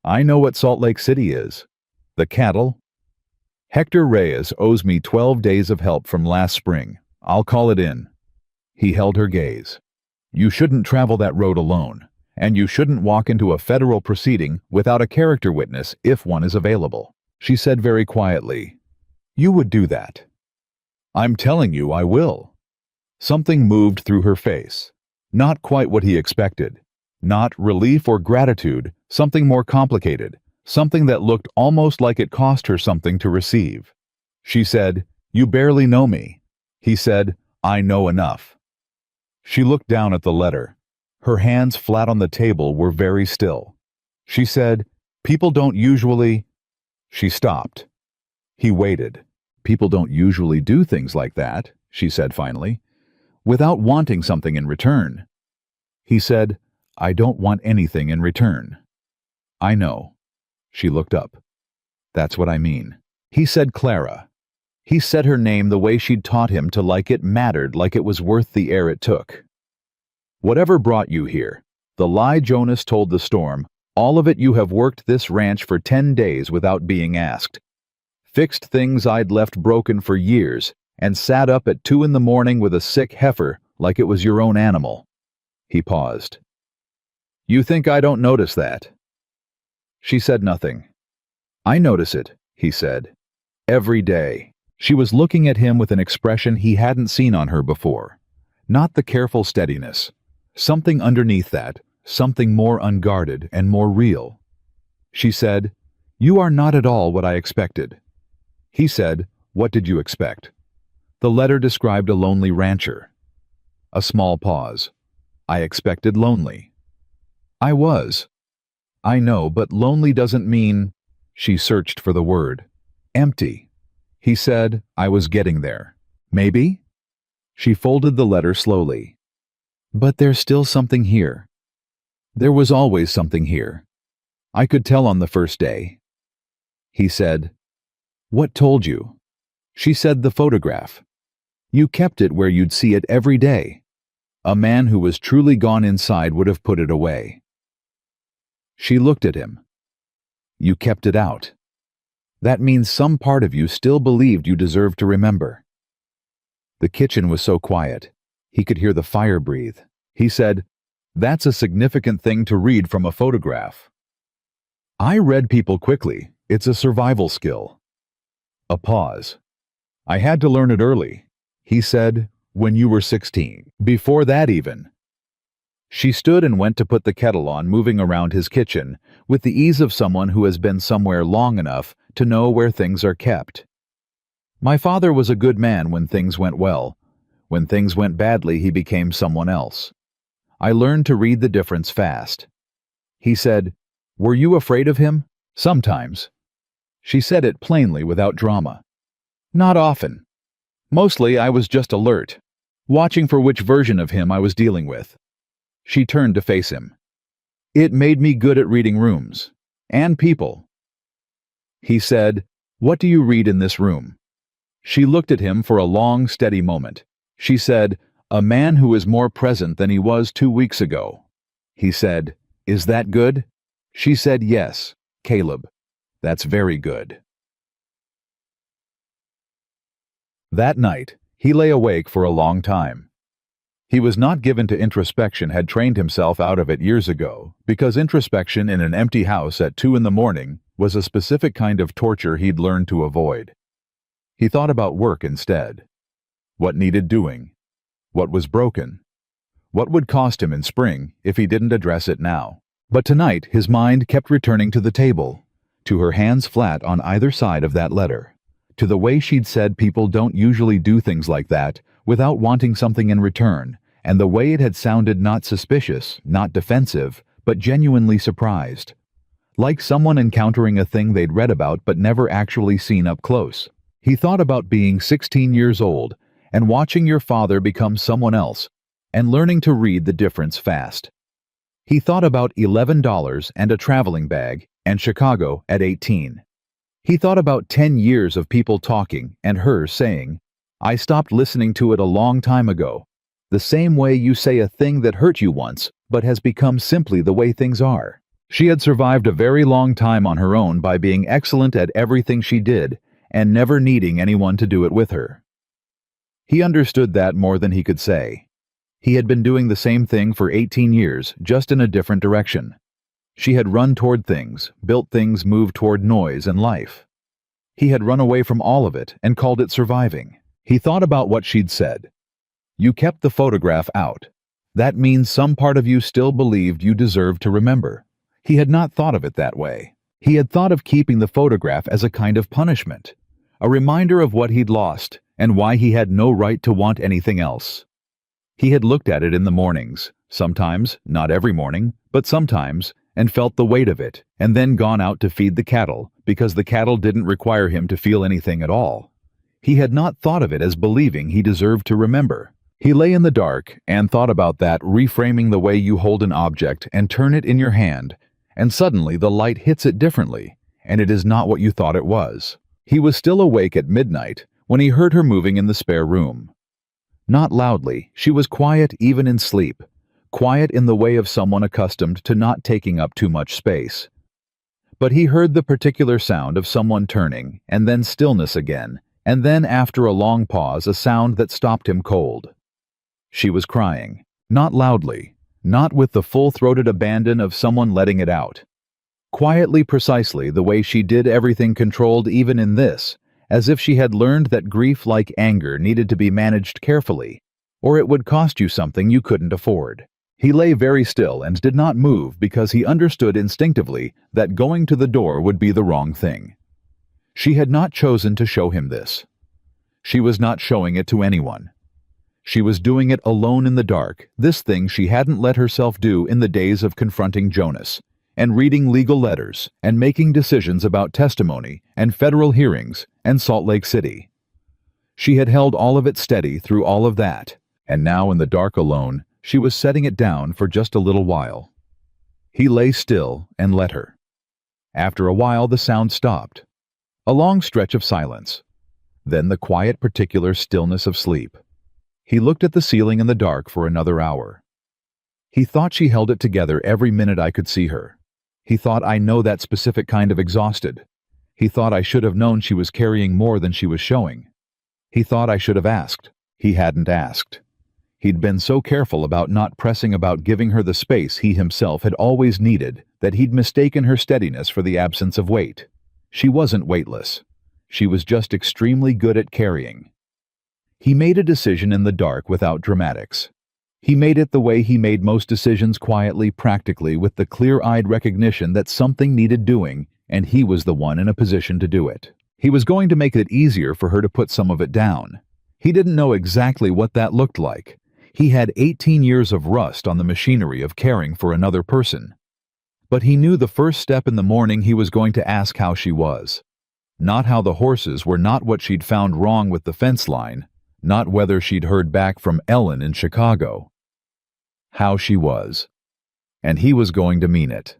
I know what Salt Lake City is. The cattle. Hector Reyes owes me 12 days of help from last spring. I'll call it in." He held her gaze. "You shouldn't travel that road alone, and you shouldn't walk into a federal proceeding without a character witness if one is available." She said very quietly, "You would do that." "I'm telling you I will." Something moved through her face. Not quite what he expected. Not relief or gratitude, something more complicated, something that looked almost like it cost her something to receive. She said, "You barely know me." He said, "I know enough." She looked down at the letter. Her hands flat on the table were very still. She said, "People don't usually—" She stopped. He waited. "People don't usually do things like that," she said finally, "without wanting something in return." He said, "I don't want anything in return." "I know." She looked up. "That's what I mean." He said Clara. He said her name the way she'd taught him to, like it mattered, like it was worth the air it took. "Whatever brought you here, the lie Jonas told the storm, all of it, you have worked this ranch for 10 days without being asked. Fixed things I'd left broken for years, and sat up at 2 in the morning with a sick heifer like it was your own animal." He paused. "You think I don't notice that?" She said nothing. "I notice it," he said. "Every day." She was looking at him with an expression he hadn't seen on her before. Not the careful steadiness. Something underneath that, something more unguarded and more real. She said, "You are not at all what I expected." He said, What did you expect? The letter described a lonely rancher. A small pause. I expected lonely. I was. I know, but lonely doesn't mean... She searched for the word. Empty. He said, I was getting there. Maybe? She folded the letter slowly. But there's still something here. There was always something here. I could tell on the first day. He said, What told you? She said the photograph. You kept it where you'd see it every day. A man who was truly gone inside would have put it away. She looked at him. You kept it out. That means some part of you still believed you deserved to remember. The kitchen was so quiet. He could hear the fire breathe. He said, That's a significant thing to read from a photograph. I read people quickly. It's a survival skill. A pause. I had to learn it early. He said, when you were 16. Before that even. She stood and went to put the kettle on, moving around his kitchen, with the ease of someone who has been somewhere long enough to know where things are kept. My father was a good man when things went well. When things went badly, he became someone else. I learned to read the difference fast. He said, Were you afraid of him? Sometimes. She said it plainly without drama. Not often. Mostly I was just alert, watching for which version of him I was dealing with. She turned to face him. It made me good at reading rooms. And people. He said, What do you read in this room? She looked at him for a long, steady moment. She said, A man who is more present than he was 2 weeks ago. He said, Is that good? She said, Yes, Caleb. That's very good. That night, he lay awake for a long time. He was not given to introspection, had trained himself out of it years ago, because introspection in an empty house at 2 a.m. was a specific kind of torture he'd learned to avoid. He thought about work instead. What needed doing? What was broken? What would cost him in spring if he didn't address it now? But tonight his mind kept returning to the table, to her hands flat on either side of that letter, to the way she'd said people don't usually do things like that without wanting something in return, and the way it had sounded not suspicious, not defensive, but genuinely surprised. Like someone encountering a thing they'd read about but never actually seen up close. He thought about being 16 years old and watching your father become someone else and learning to read the difference fast. He thought about $11 and a traveling bag and Chicago at 18. He thought about 10 years of people talking and her saying, I stopped listening to it a long time ago. The same way you say a thing that hurt you once, but has become simply the way things are. She had survived a very long time on her own by being excellent at everything she did and never needing anyone to do it with her. He understood that more than he could say. He had been doing the same thing for 18 years, just in a different direction. She had run toward things, built things, moved toward noise and life. He had run away from all of it and called it surviving. He thought about what she'd said. You kept the photograph out. That means some part of you still believed you deserved to remember. He had not thought of it that way. He had thought of keeping the photograph as a kind of punishment, a reminder of what he'd lost and why he had no right to want anything else. He had looked at it in the mornings, sometimes, not every morning, but sometimes, and felt the weight of it, and then gone out to feed the cattle, because the cattle didn't require him to feel anything at all. He had not thought of it as believing he deserved to remember. He lay in the dark and thought about that, reframing the way you hold an object and turn it in your hand, and suddenly the light hits it differently, and it is not what you thought it was. He was still awake at midnight when he heard her moving in the spare room. Not loudly, she was quiet even in sleep, quiet in the way of someone accustomed to not taking up too much space. But he heard the particular sound of someone turning, and then stillness again, and then after a long pause a sound that stopped him cold. She was crying, not loudly, not with the full-throated abandon of someone letting it out. Quietly, precisely the way she did everything, controlled even in this, as if she had learned that grief, like anger, needed to be managed carefully, or it would cost you something you couldn't afford. He lay very still and did not move because he understood instinctively that going to the door would be the wrong thing. She had not chosen to show him this. She was not showing it to anyone. She was doing it alone in the dark, this thing she hadn't let herself do in the days of confronting Jonas, and reading legal letters, and making decisions about testimony, and federal hearings, and Salt Lake City. She had held all of it steady through all of that, and now in the dark alone, she was setting it down for just a little while. He lay still and let her. After a while, the sound stopped. A long stretch of silence. Then the quiet, particular stillness of sleep. He looked at the ceiling in the dark for another hour. He thought she held it together every minute I could see her. He thought, I know that specific kind of exhausted. He thought I should have known she was carrying more than she was showing. He thought I should have asked. He hadn't asked. He'd been so careful about not pressing, about giving her the space he himself had always needed, that he'd mistaken her steadiness for the absence of weight. She wasn't weightless. She was just extremely good at carrying. He made a decision in the dark without dramatics. He made it the way he made most decisions, quietly, practically, with the clear-eyed recognition that something needed doing, and he was the one in a position to do it. He was going to make it easier for her to put some of it down. He didn't know exactly what that looked like. He had 18 years of rust on the machinery of caring for another person. But he knew the first step in the morning he was going to ask how she was. Not how the horses were, not what she'd found wrong with the fence line, not whether she'd heard back from Ellen in Chicago. How she was. And he was going to mean it.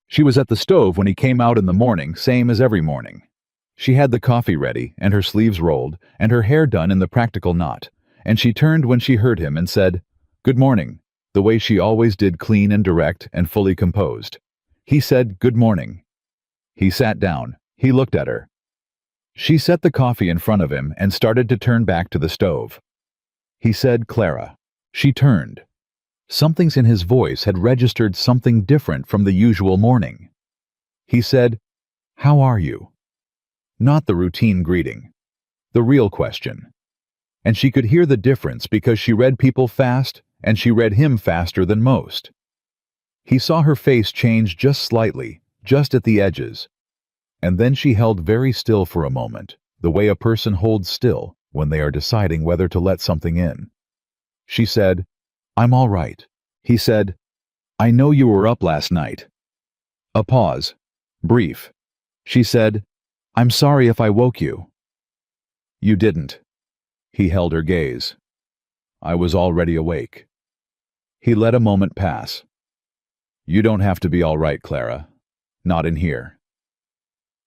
She was at the stove when he came out in the morning, same as every morning. She had the coffee ready, and her sleeves rolled, and her hair done in the practical knot, and she turned when she heard him and said, "Good morning," the way she always did, clean and direct and fully composed. He said, "Good morning." He sat down. He looked at her. She set the coffee in front of him and started to turn back to the stove. He said, "Clara." She turned. Something's in his voice had registered something different from the usual morning. He said, "How are you?" Not the routine greeting. The real question. And she could hear the difference because she read people fast, and she read him faster than most. He saw her face change just slightly, just at the edges. And then she held very still for a moment, the way a person holds still when they are deciding whether to let something in. She said, "I'm all right." He said, "I know you were up last night." A pause. Brief. She said, "I'm sorry if I woke you." "You didn't." He held her gaze. "I was already awake." He let a moment pass. "You don't have to be all right, Clara. Not in here."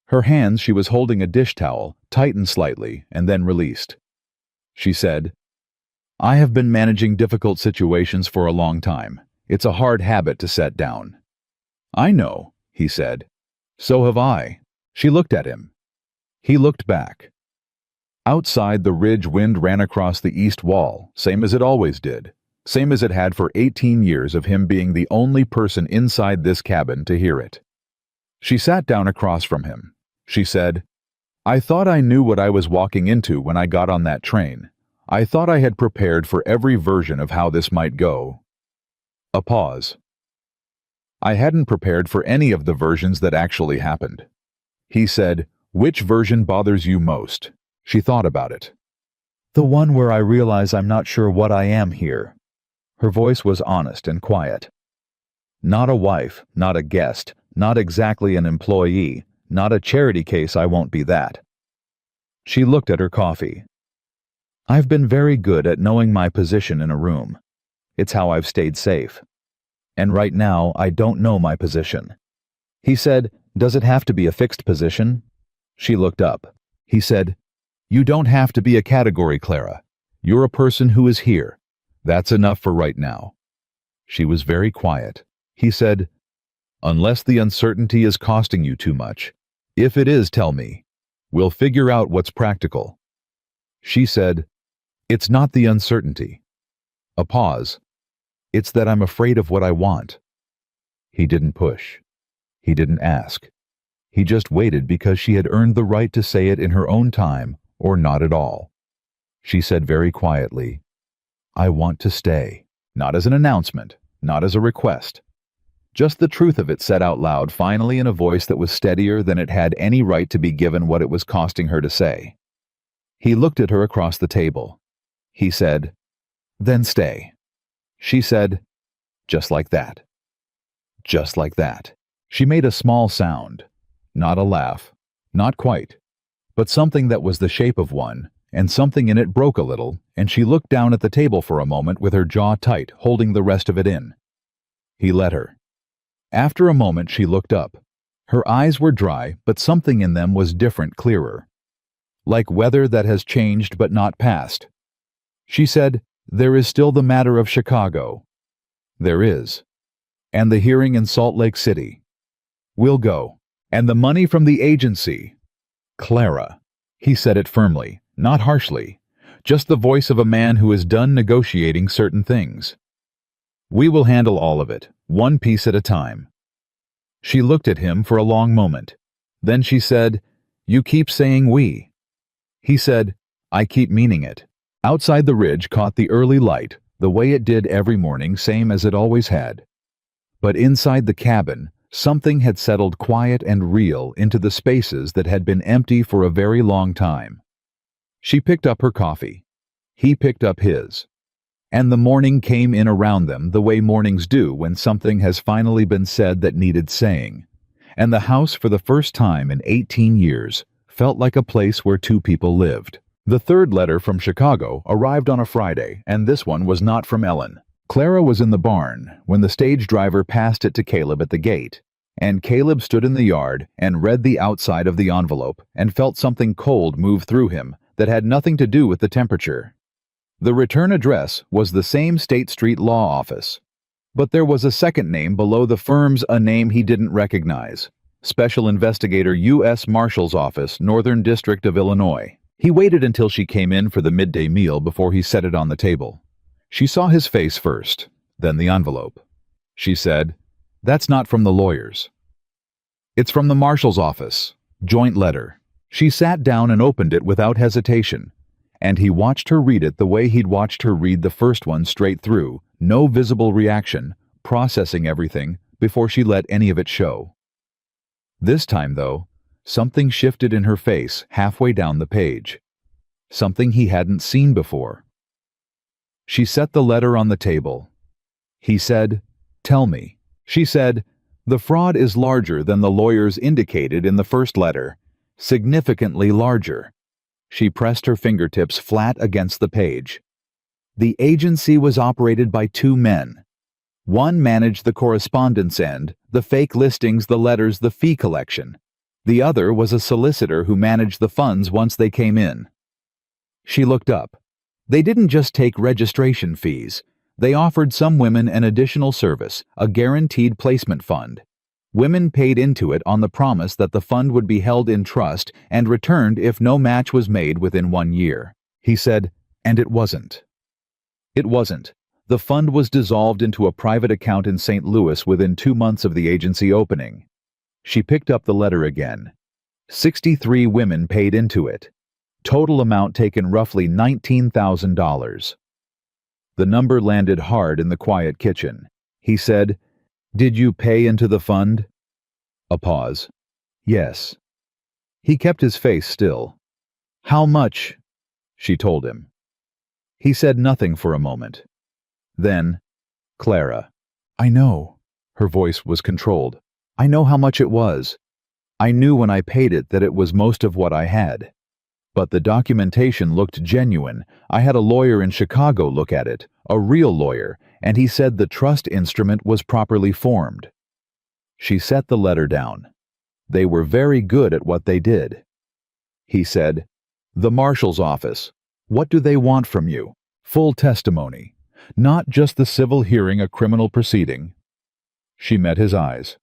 Her hands, she was holding a dish towel, tightened slightly and then released. She said, "I have been managing difficult situations for a long time. It's a hard habit to set down." "I know," he said. "So have I." She looked at him. He looked back. Outside, the ridge wind ran across the east wall, same as it always did, same as it had for 18 years of him being the only person inside this cabin to hear it. She sat down across from him. She said, "I thought I knew what I was walking into when I got on that train. I thought I had prepared for every version of how this might go." A pause. "I hadn't prepared for any of the versions that actually happened." He said, "Which version bothers you most?" She thought about it. "The one where I realize I'm not sure what I am here." Her voice was honest and quiet. "Not a wife, not a guest, not exactly an employee, not a charity case, I won't be that." She looked at her coffee. "I've been very good at knowing my position in a room. It's how I've stayed safe. And right now, I don't know my position." He said, "Does it have to be a fixed position?" She looked up. He said, "You don't have to be a category, Clara. You're a person who is here. That's enough for right now." She was very quiet. He said, "Unless the uncertainty is costing you too much. If it is, tell me. We'll figure out what's practical." She said, "It's not the uncertainty." A pause. "It's that I'm afraid of what I want." He didn't push. He didn't ask. He just waited because she had earned the right to say it in her own time, or not at all. She said very quietly, "I want to stay." Not as an announcement, not as a request. Just the truth of it said out loud, finally, in a voice that was steadier than it had any right to be given what it was costing her to say. He looked at her across the table. He said, "Then stay." She said, "Just like that." Just like that. She made a small sound. Not a laugh. Not quite. But something that was the shape of one, and something in it broke a little, and she looked down at the table for a moment with her jaw tight, holding the rest of it in. He let her. After a moment she looked up. Her eyes were dry, but something in them was different, clearer. Like weather that has changed but not passed. She said, "There is still the matter of Chicago." "There is. And the hearing in Salt Lake City." "We'll go. And the money from the agency." "Clara." He said it firmly, not harshly, just the voice of a man who is done negotiating certain things. "We will handle all of it, one piece at a time." She looked at him for a long moment. Then she said, "You keep saying we." He said, "I keep meaning it." Outside the ridge caught the early light, the way it did every morning, same as it always had. But inside the cabin, something had settled quiet and real into the spaces that had been empty for a very long time. She picked up her coffee. He picked up his. And the morning came in around them the way mornings do when something has finally been said that needed saying. And the house, for the first time in 18 years, felt like a place where two people lived. The third letter from Chicago arrived on a Friday, and this one was not from Ellen. Clara was in the barn when the stage driver passed it to Caleb at the gate, and Caleb stood in the yard and read the outside of the envelope and felt something cold move through him that had nothing to do with the temperature. The return address was the same State Street law office, but there was a second name below the firm's, a name he didn't recognize. Special Investigator U.S. Marshal's Office, Northern District of Illinois. He waited until she came in for the midday meal before he set it on the table. She saw his face first, then the envelope. She said, "That's not from the lawyers." "It's from the Marshal's Office. Joint letter." She sat down and opened it without hesitation, and he watched her read it the way he'd watched her read the first one straight through, no visible reaction, processing everything before she let any of it show. This time, though, something shifted in her face halfway down the page. Something he hadn't seen before. She set the letter on the table. He said, "Tell me." She said, "The fraud is larger than the lawyers indicated in the first letter. Significantly larger." She pressed her fingertips flat against the page. The agency was operated by two men. One managed the correspondence end, the fake listings, the letters, the fee collection. The other was a solicitor who managed the funds once they came in. She looked up. They didn't just take registration fees. They offered some women an additional service, a guaranteed placement fund. Women paid into it on the promise that the fund would be held in trust and returned if no match was made within 1 year. He said, and it wasn't. It wasn't. The fund was dissolved into a private account in St. Louis within 2 months of the agency opening. She picked up the letter again. 63 women paid into it. Total amount taken roughly $19,000. The number landed hard in the quiet kitchen. He said, "Did you pay into the fund?" A pause. "Yes." He kept his face still. "How much?" She told him. He said nothing for a moment. Then, "Clara, I know." Her voice was controlled. "I know how much it was. I knew when I paid it that it was most of what I had. But the documentation looked genuine. I had a lawyer in Chicago look at it, a real lawyer, and he said the trust instrument was properly formed." She set the letter down. They were very good at what they did. He said, "The Marshal's Office. What do they want from you? Full testimony. Not just the civil hearing, a criminal proceeding." She met his eyes.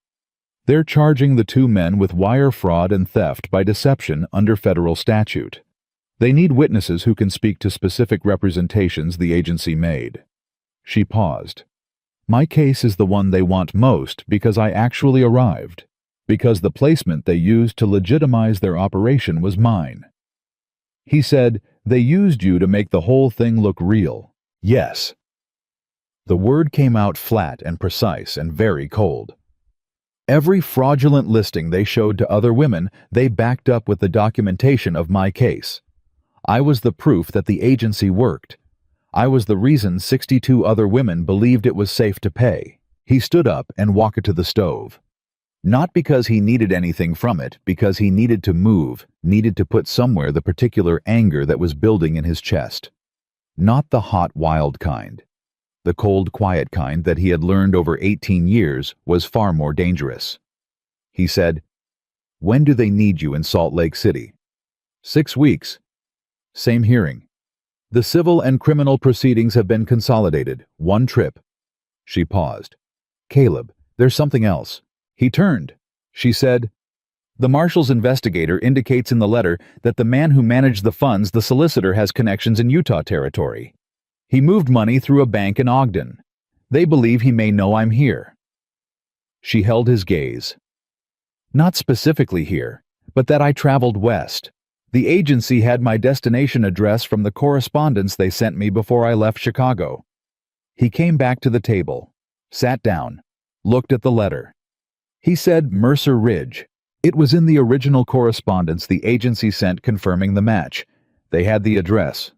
"They're charging the two men with wire fraud and theft by deception under federal statute. They need witnesses who can speak to specific representations the agency made." She paused. "My case is the one they want most because I actually arrived, because the placement they used to legitimize their operation was mine." He said, "They used you to make the whole thing look real." "Yes." The word came out flat and precise and very cold. "Every fraudulent listing they showed to other women, they backed up with the documentation of my case. I was the proof that the agency worked. I was the reason 62 other women believed it was safe to pay. He stood up and walked to the stove. Not because he needed anything from it, because he needed to move, needed to put somewhere the particular anger that was building in his chest. Not the hot, wild kind. The cold, quiet kind that he had learned over 18 years was far more dangerous. He said, "When do they need you in Salt Lake City?" 6 weeks. Same hearing. The civil and criminal proceedings have been consolidated. 1 trip. She paused. Caleb, there's something else. He turned. She said, "The marshal's investigator indicates in the letter that the man who managed the funds, the solicitor, has connections in Utah Territory. He moved money through a bank in Ogden. They believe he may know I'm here." She held his gaze. "Not specifically here, but that I traveled west. The agency had my destination address from the correspondence they sent me before I left Chicago." He came back to the table, sat down, looked at the letter. He said Mercer Ridge. It was in the original correspondence the agency sent confirming the match. They had the address.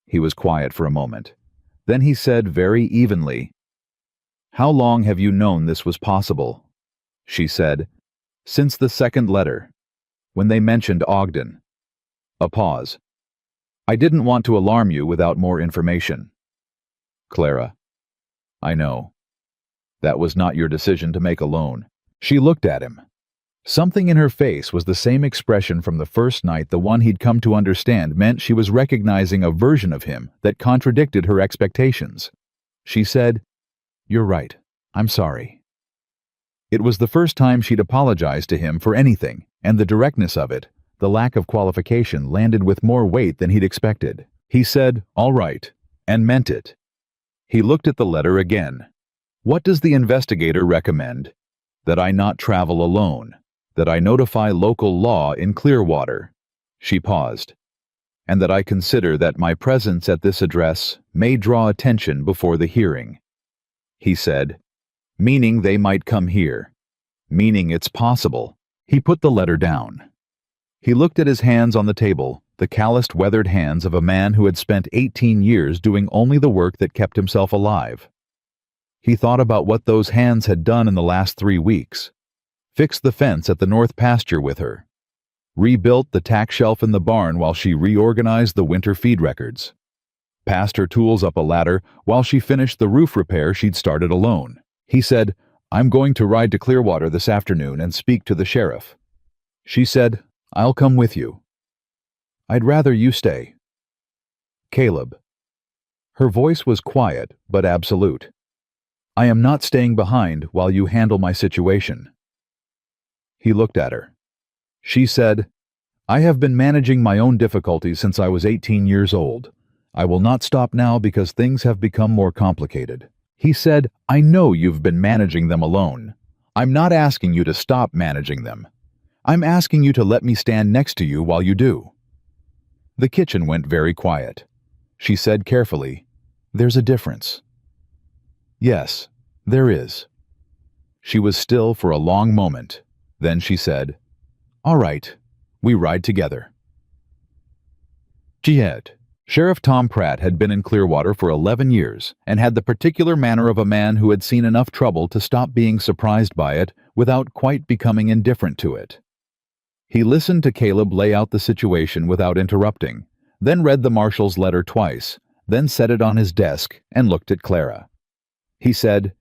He was quiet for a moment. Then he said very evenly, "How long have you known this was possible?" She said, "Since the second letter, when they mentioned Ogden." A pause. "I didn't want to alarm you without more information." Clara, "I know. That was not your decision to make alone." She looked at him. Something in her face was the same expression from the first night, the one he'd come to understand meant she was recognizing a version of him that contradicted her expectations. She said, "You're right. I'm sorry." It was the first time she'd apologized to him for anything, and the directness of it, the lack of qualification, landed with more weight than he'd expected. He said, "All right," and meant it. He looked at the letter again. "What does the investigator recommend?" "That I not travel alone. That I notify local law in Clearwater." She paused. "And that I consider that my presence at this address may draw attention before the hearing." He said, "Meaning they might come here. Meaning it's possible." He put the letter down. He looked at his hands on the table, the calloused, weathered hands of a man who had spent 18 years doing only the work that kept himself alive. He thought about what those hands had done in the last 3 weeks. Fixed the fence at the north pasture with her. Rebuilt the tack shelf in the barn while she reorganized the winter feed records. Passed her tools up a ladder while she finished the roof repair she'd started alone. He said, "I'm going to ride to Clearwater this afternoon and speak to the sheriff." She said, "I'll come with you." "I'd rather you stay." "Caleb." Her voice was quiet but absolute. "I am not staying behind while you handle my situation." He looked at her. She said, "I have been managing my own difficulties since I was 18 years old. I will not stop now because things have become more complicated." He said, "I know you've been managing them alone. I'm not asking you to stop managing them. I'm asking you to let me stand next to you while you do." The kitchen went very quiet. She said carefully, "There's a difference." "Yes, there is." She was still for a long moment. Then she said, "All right, we ride together." Sheriff Tom Pratt had been in Clearwater for 11 years and had the particular manner of a man who had seen enough trouble to stop being surprised by it without quite becoming indifferent to it. He listened to Caleb lay out the situation without interrupting, then read the marshal's letter twice, then set it on his desk and looked at Clara. He said,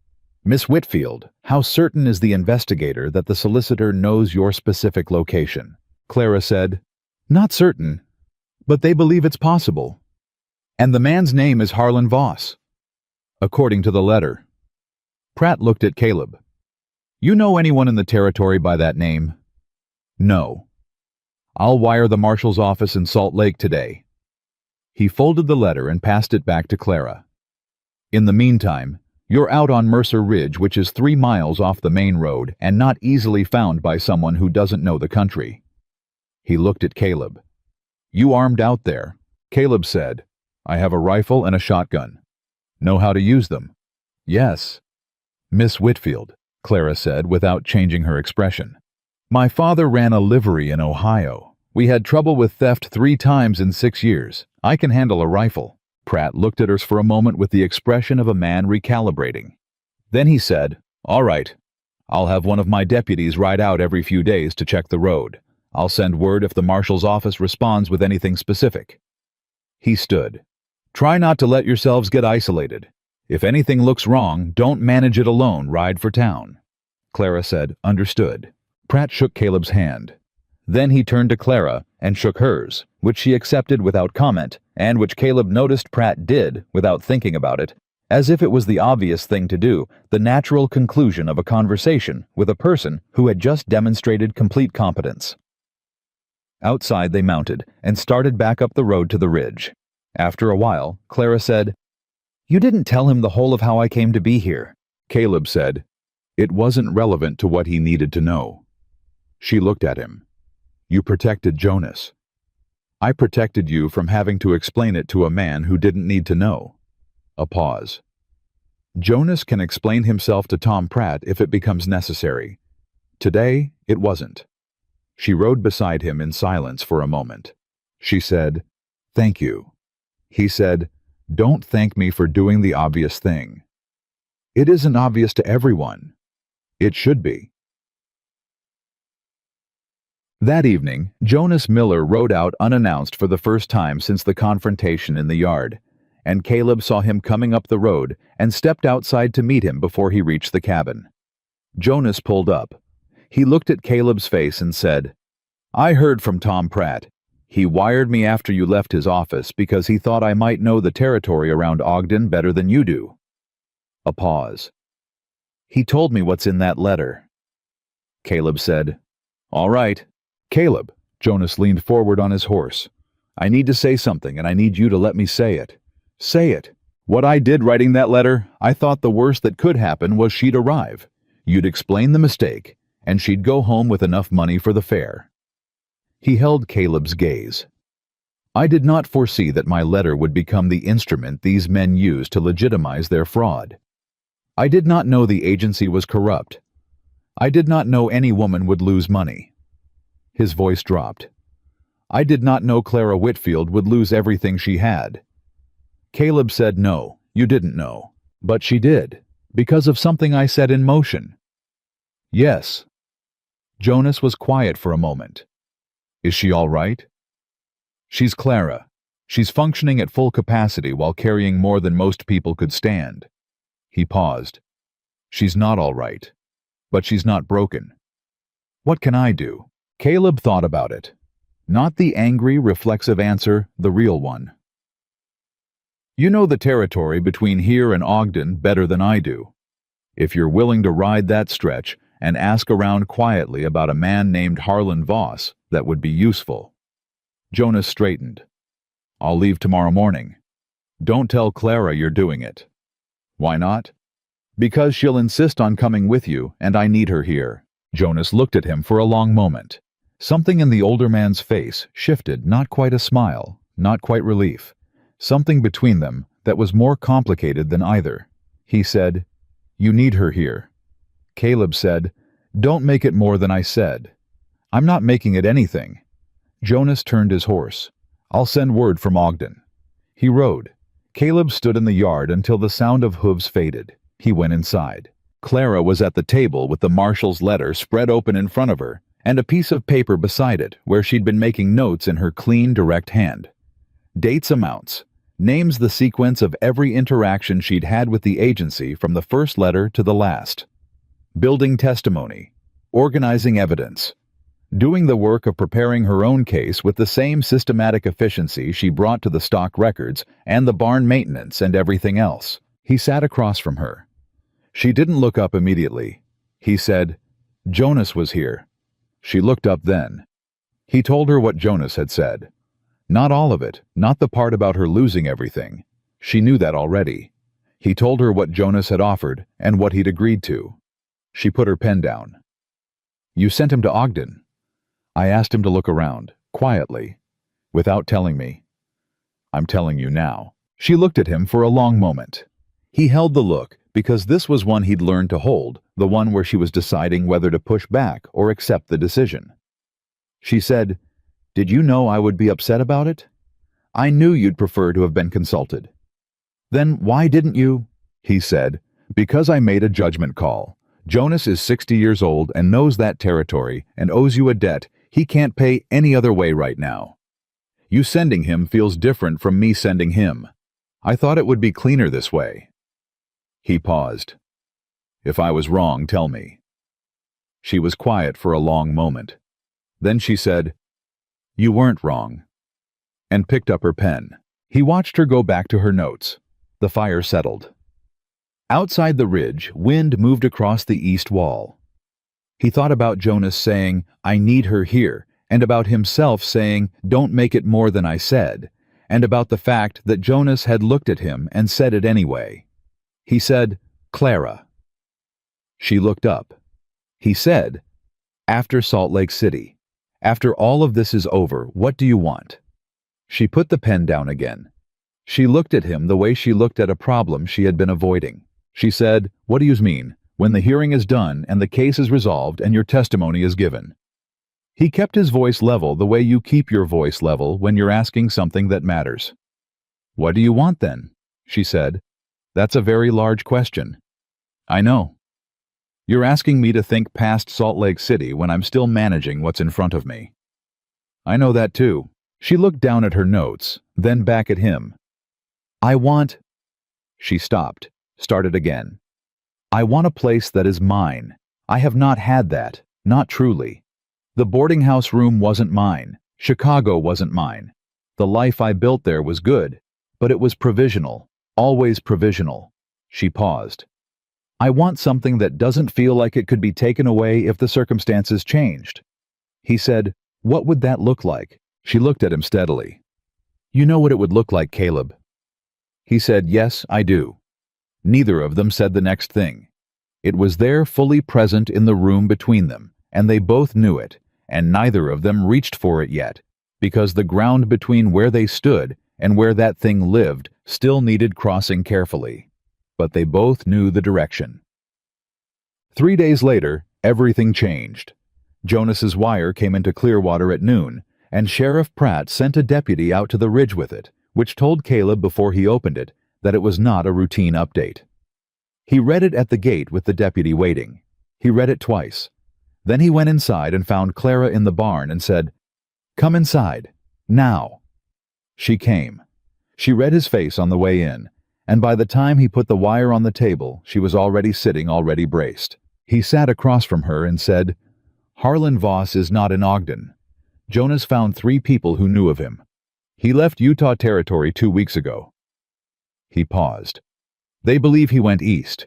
"Miss Whitfield, how certain is the investigator that the solicitor knows your specific location?" Clara said, "Not certain, but they believe it's possible. And the man's name is Harlan Voss, according to the letter." Pratt looked at Caleb. "You know anyone in the territory by that name?" "No." "I'll wire the marshal's office in Salt Lake today." He folded the letter and passed it back to Clara. "In the meantime, you're out on Mercer Ridge, which is 3 miles off the main road and not easily found by someone who doesn't know the country." He looked at Caleb. "You armed out there?" Caleb said, "I have a rifle and a shotgun." "Know how to use them?" "Yes." "Miss Whitfield," Clara said without changing her expression, "my father ran a livery in Ohio. We had trouble with theft 3 times in 6 years. I can handle a rifle." Pratt looked at her for a moment with the expression of a man recalibrating. Then he said, "All right. I'll have one of my deputies ride out every few days to check the road. I'll send word if the marshal's office responds with anything specific." He stood. "Try not to let yourselves get isolated. If anything looks wrong, don't manage it alone, ride for town." Clara said, "Understood." Pratt shook Caleb's hand. Then he turned to Clara and shook hers, which she accepted without comment, and which Caleb noticed Pratt did without thinking about it, as if it was the obvious thing to do, the natural conclusion of a conversation with a person who had just demonstrated complete competence. Outside they mounted and started back up the road to the ridge. After a while, Clara said, "You didn't tell him the whole of how I came to be here." Caleb said, "It wasn't relevant to what he needed to know." She looked at him. "You protected Jonas. I protected you from having to explain it to a man who didn't need to know." A pause. "Jonas can explain himself to Tom Pratt if it becomes necessary. Today, it wasn't." She rode beside him in silence for a moment. She said, "Thank you." He said, "Don't thank me for doing the obvious thing. It isn't obvious to everyone. It should be." That evening, Jonas Miller rode out unannounced for the first time since the confrontation in the yard, and Caleb saw him coming up the road and stepped outside to meet him before he reached the cabin. Jonas pulled up. He looked at Caleb's face and said, "I heard from Tom Pratt. He wired me after you left his office because he thought I might know the territory around Ogden better than you do." A pause. "He told me what's in that letter." Caleb said, "All right." "Caleb," Jonas leaned forward on his horse, "I need to say something, and I need you to let me say it. Say it. What I did writing that letter, I thought the worst that could happen was she'd arrive. You'd explain the mistake, and she'd go home with enough money for the fare." He held Caleb's gaze. "I did not foresee that my letter would become the instrument these men used to legitimize their fraud. I did not know the agency was corrupt. I did not know any woman would lose money." His voice dropped. "I did not know Clara Whitfield would lose everything she had." Caleb said, "No, you didn't know. But she did, because of something I set in motion." "Yes." Jonas was quiet for a moment. "Is she all right?" "She's Clara. She's functioning at full capacity while carrying more than most people could stand." He paused. "She's not all right. But she's not broken. What can I do?" Caleb thought about it. Not the angry, reflexive answer, the real one. "You know the territory between here and Ogden better than I do. If you're willing to ride that stretch and ask around quietly about a man named Harlan Voss, that would be useful." Jonas straightened. "I'll leave tomorrow morning. Don't tell Clara you're doing it." "Why not?" "Because she'll insist on coming with you, and I need her here." Jonas looked at him for a long moment. Something in the older man's face shifted, not quite a smile, not quite relief. Something between them that was more complicated than either. He said, "You need her here." Caleb said, "Don't make it more than I said." "I'm not making it anything." Jonas turned his horse. "I'll send word from Ogden." He rode. Caleb stood in the yard until the sound of hooves faded. He went inside. Clara was at the table with the marshal's letter spread open in front of her, and a piece of paper beside it where she'd been making notes in her clean, direct hand. Dates, amounts, names, the sequence of every interaction she'd had with the agency from the first letter to the last. Building testimony, organizing evidence, doing the work of preparing her own case with the same systematic efficiency she brought to the stock records and the barn maintenance and everything else. He sat across from her. She didn't look up immediately. He said, "Jonas was here." She looked up then. He told her what Jonas had said. Not all of it, not the part about her losing everything. She knew that already. He told her what Jonas had offered and what he'd agreed to. She put her pen down. "You sent him to Ogden." "I asked him to look around, quietly, without telling me." "I'm telling you now." She looked at him for a long moment. He held the look because this was one he'd learned to hold, the one where she was deciding whether to push back or accept the decision. She said, Did you know I would be upset about it? I knew you'd prefer to have been consulted. Then why didn't you? He said, because I made a judgment call. Jonas is 60 years old and knows that territory and owes you a debt he can't pay any other way right now. You sending him feels different from me sending him. I thought it would be cleaner this way. He paused. If I was wrong, tell me. She was quiet for a long moment. Then she said, You weren't wrong, and picked up her pen. He watched her go back to her notes. The fire settled. Outside the ridge, wind moved across the east wall. He thought about Jonas saying, I need her here, and about himself saying, don't make it more than I said, and about the fact that Jonas had looked at him and said it anyway. He said, Clara. She looked up. He said, after Salt Lake City. After all of this is over, what do you want? She put the pen down again. She looked at him the way she looked at a problem she had been avoiding. She said, What do you mean? When the hearing is done and the case is resolved and your testimony is given. He kept his voice level the way you keep your voice level when you're asking something that matters. What do you want then? She said. That's a very large question. I know. You're asking me to think past Salt Lake City when I'm still managing what's in front of me. I know that too. She looked down at her notes, then back at him. I want... She stopped, started again. I want a place that is mine. I have not had that, not truly. The boarding house room wasn't mine. Chicago wasn't mine. The life I built there was good, but it was provisional, always provisional. She paused. I want something that doesn't feel like it could be taken away if the circumstances changed. He said, What would that look like? She looked at him steadily. You know what it would look like, Caleb. He said, Yes, I do. Neither of them said the next thing. It was there fully present in the room between them, and they both knew it, and neither of them reached for it yet, because the ground between where they stood and where that thing lived still needed crossing carefully. But they both knew the direction. 3 days later, everything changed. Jonas's wire came into Clearwater at noon, and Sheriff Pratt sent a deputy out to the ridge with it, which told Caleb before he opened it that it was not a routine update. He read it at the gate with the deputy waiting. He read it twice. Then he went inside and found Clara in the barn and said, Come inside, now. She came. She read his face on the way in, and by the time he put the wire on the table, she was already sitting, already braced. He sat across from her and said, Harlan Voss is not in Ogden. Jonas found 3 people who knew of him. He left Utah Territory 2 weeks ago. He paused. They believe he went east.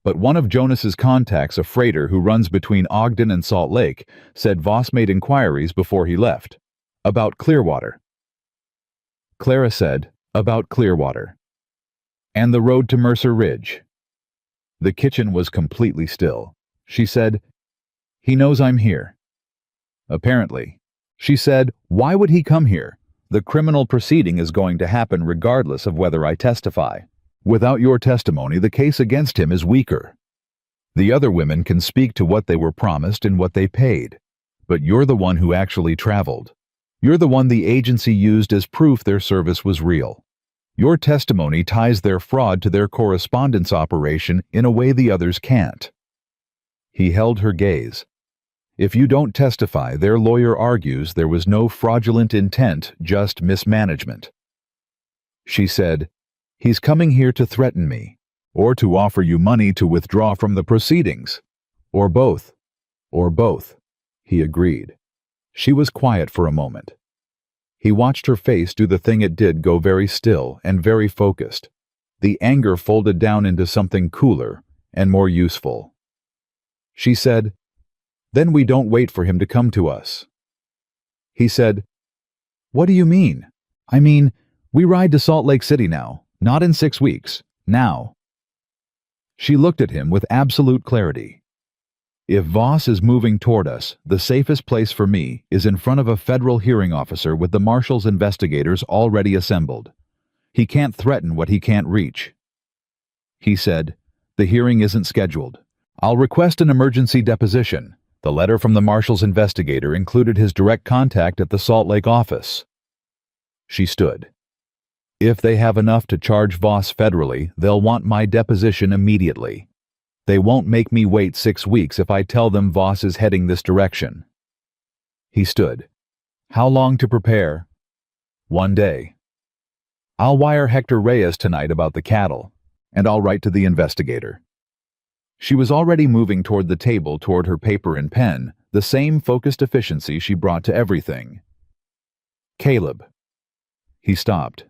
But one of Jonas's contacts, a freighter who runs between Ogden and Salt Lake, said Voss made inquiries before he left. About Clearwater. Clara said, About Clearwater. And the road to Mercer Ridge. The kitchen was completely still. She said, He knows I'm here. Apparently. She said, Why would he come here? The criminal proceeding is going to happen regardless of whether I testify. Without your testimony, the case against him is weaker. The other women can speak to what they were promised and what they paid. But you're the one who actually traveled. You're the one the agency used as proof their service was real. Your testimony ties their fraud to their correspondence operation in a way the others can't. He held her gaze. If you don't testify, their lawyer argues there was no fraudulent intent, just mismanagement. She said, He's coming here to threaten me, or to offer you money to withdraw from the proceedings. Or both. Or both. He agreed. She was quiet for a moment. He watched her face do the thing it did, go very still and very focused. The anger folded down into something cooler and more useful. She said, Then we don't wait for him to come to us. He said, What do you mean? I mean, we ride to Salt Lake City now, not in 6 weeks, now. She looked at him with absolute clarity. If Voss is moving toward us, the safest place for me is in front of a federal hearing officer with the marshal's investigators already assembled. He can't threaten what he can't reach. He said, The hearing isn't scheduled. I'll request an emergency deposition. The letter from the marshal's investigator included his direct contact at the Salt Lake office. She stood. If they have enough to charge Voss federally, they'll want my deposition immediately. They won't make me wait 6 weeks if I tell them Voss is heading this direction. He stood. How long to prepare? 1 day. I'll wire Hector Reyes tonight about the cattle, and I'll write to the investigator. She was already moving toward the table toward her paper and pen, the same focused efficiency she brought to everything. Caleb. He stopped.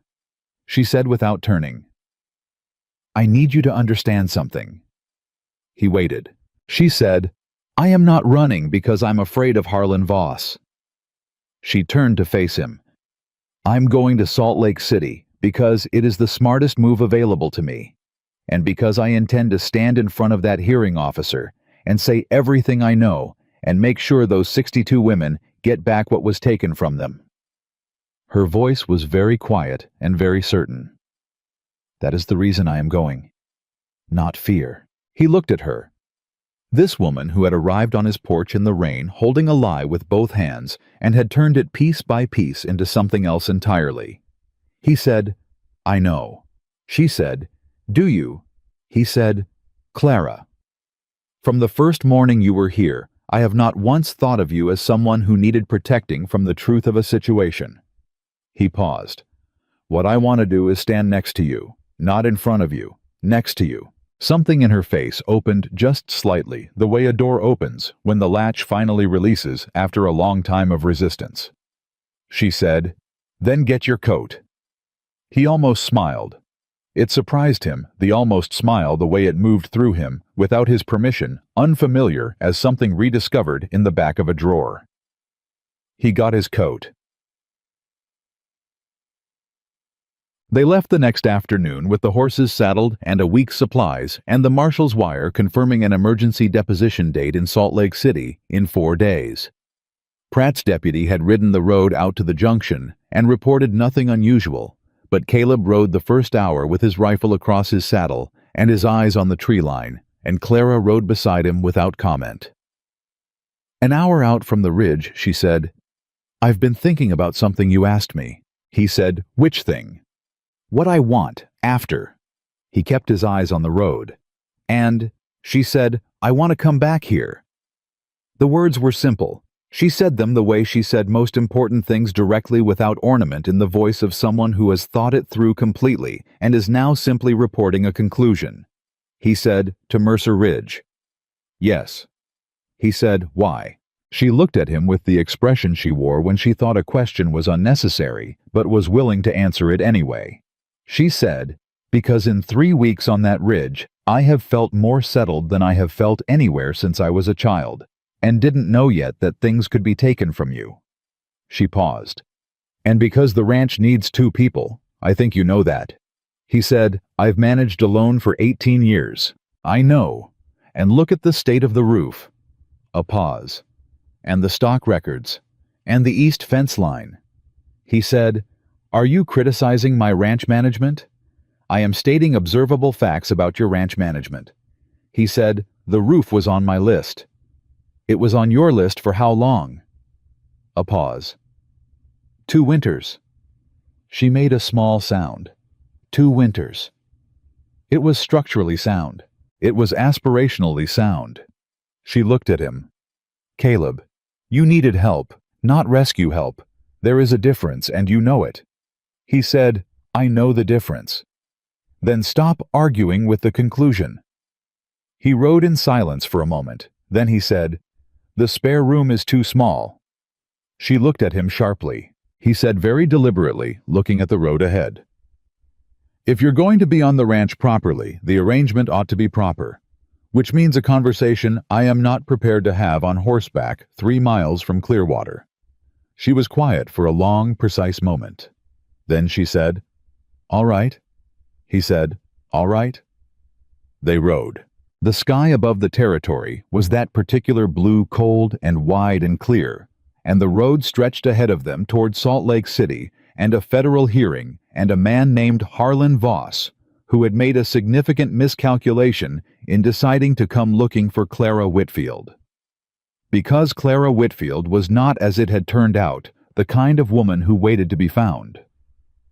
She said without turning. I need you to understand something. He waited. She said, I am not running because I'm afraid of Harlan Voss. She turned to face him. I'm going to Salt Lake City because it is the smartest move available to me, and because I intend to stand in front of that hearing officer and say everything I know and make sure those 62 women get back what was taken from them. Her voice was very quiet and very certain. That is the reason I am going. Not fear. He looked at her. This woman who had arrived on his porch in the rain holding a lie with both hands and had turned it piece by piece into something else entirely. He said, I know. She said, do you? He said, Clara. From the first morning you were here, I have not once thought of you as someone who needed protecting from the truth of a situation. He paused. What I want to do is stand next to you, not in front of you, next to you. Something in her face opened just slightly, the way a door opens when the latch finally releases after a long time of resistance. She said, then get your coat. He almost smiled. It surprised him, the almost smile, the way it moved through him, without his permission, unfamiliar as something rediscovered in the back of a drawer. He got his coat. They left the next afternoon with the horses saddled and a week's supplies and the marshal's wire confirming an emergency deposition date in Salt Lake City in 4 days. Pratt's deputy had ridden the road out to the junction and reported nothing unusual, but Caleb rode the first hour with his rifle across his saddle and his eyes on the tree line, and Clara rode beside him without comment. An hour out from the ridge, she said, I've been thinking about something you asked me. He said, which thing? What I want, after. He kept his eyes on the road. And, she said, I want to come back here. The words were simple. She said them the way she said most important things, directly, without ornament, in the voice of someone who has thought it through completely and is now simply reporting a conclusion. He said, to Mercer Ridge. Yes. He said, why? She looked at him with the expression she wore when she thought a question was unnecessary, but was willing to answer it anyway. She said, because in 3 weeks on that ridge, I have felt more settled than I have felt anywhere since I was a child, and didn't know yet that things could be taken from you. She paused. And because the ranch needs 2 people, I think you know that. He said, I've managed alone for 18 years. I know. And look at the state of the roof. A pause. And the stock records. And the east fence line. He said, are you criticizing my ranch management? I am stating observable facts about your ranch management. He said, the roof was on my list. It was on your list for how long? A pause. 2 winters. She made a small sound. 2 winters. It was structurally sound. It was aspirationally sound. She looked at him. Caleb, you needed help, not rescue help. There is a difference, and you know it. He said, I know the difference. Then stop arguing with the conclusion. He rode in silence for a moment. Then he said, the spare room is too small. She looked at him sharply. He said very deliberately, looking at the road ahead. If you're going to be on the ranch properly, the arrangement ought to be proper, which means a conversation I am not prepared to have on horseback 3 miles from Clearwater. She was quiet for a long, precise moment. Then she said, all right. He said, all right. They rode. The sky above the territory was that particular blue, cold and wide and clear, and the road stretched ahead of them toward Salt Lake City and a federal hearing and a man named Harlan Voss, who had made a significant miscalculation in deciding to come looking for Clara Whitfield. Because Clara Whitfield was not, as it had turned out, the kind of woman who waited to be found.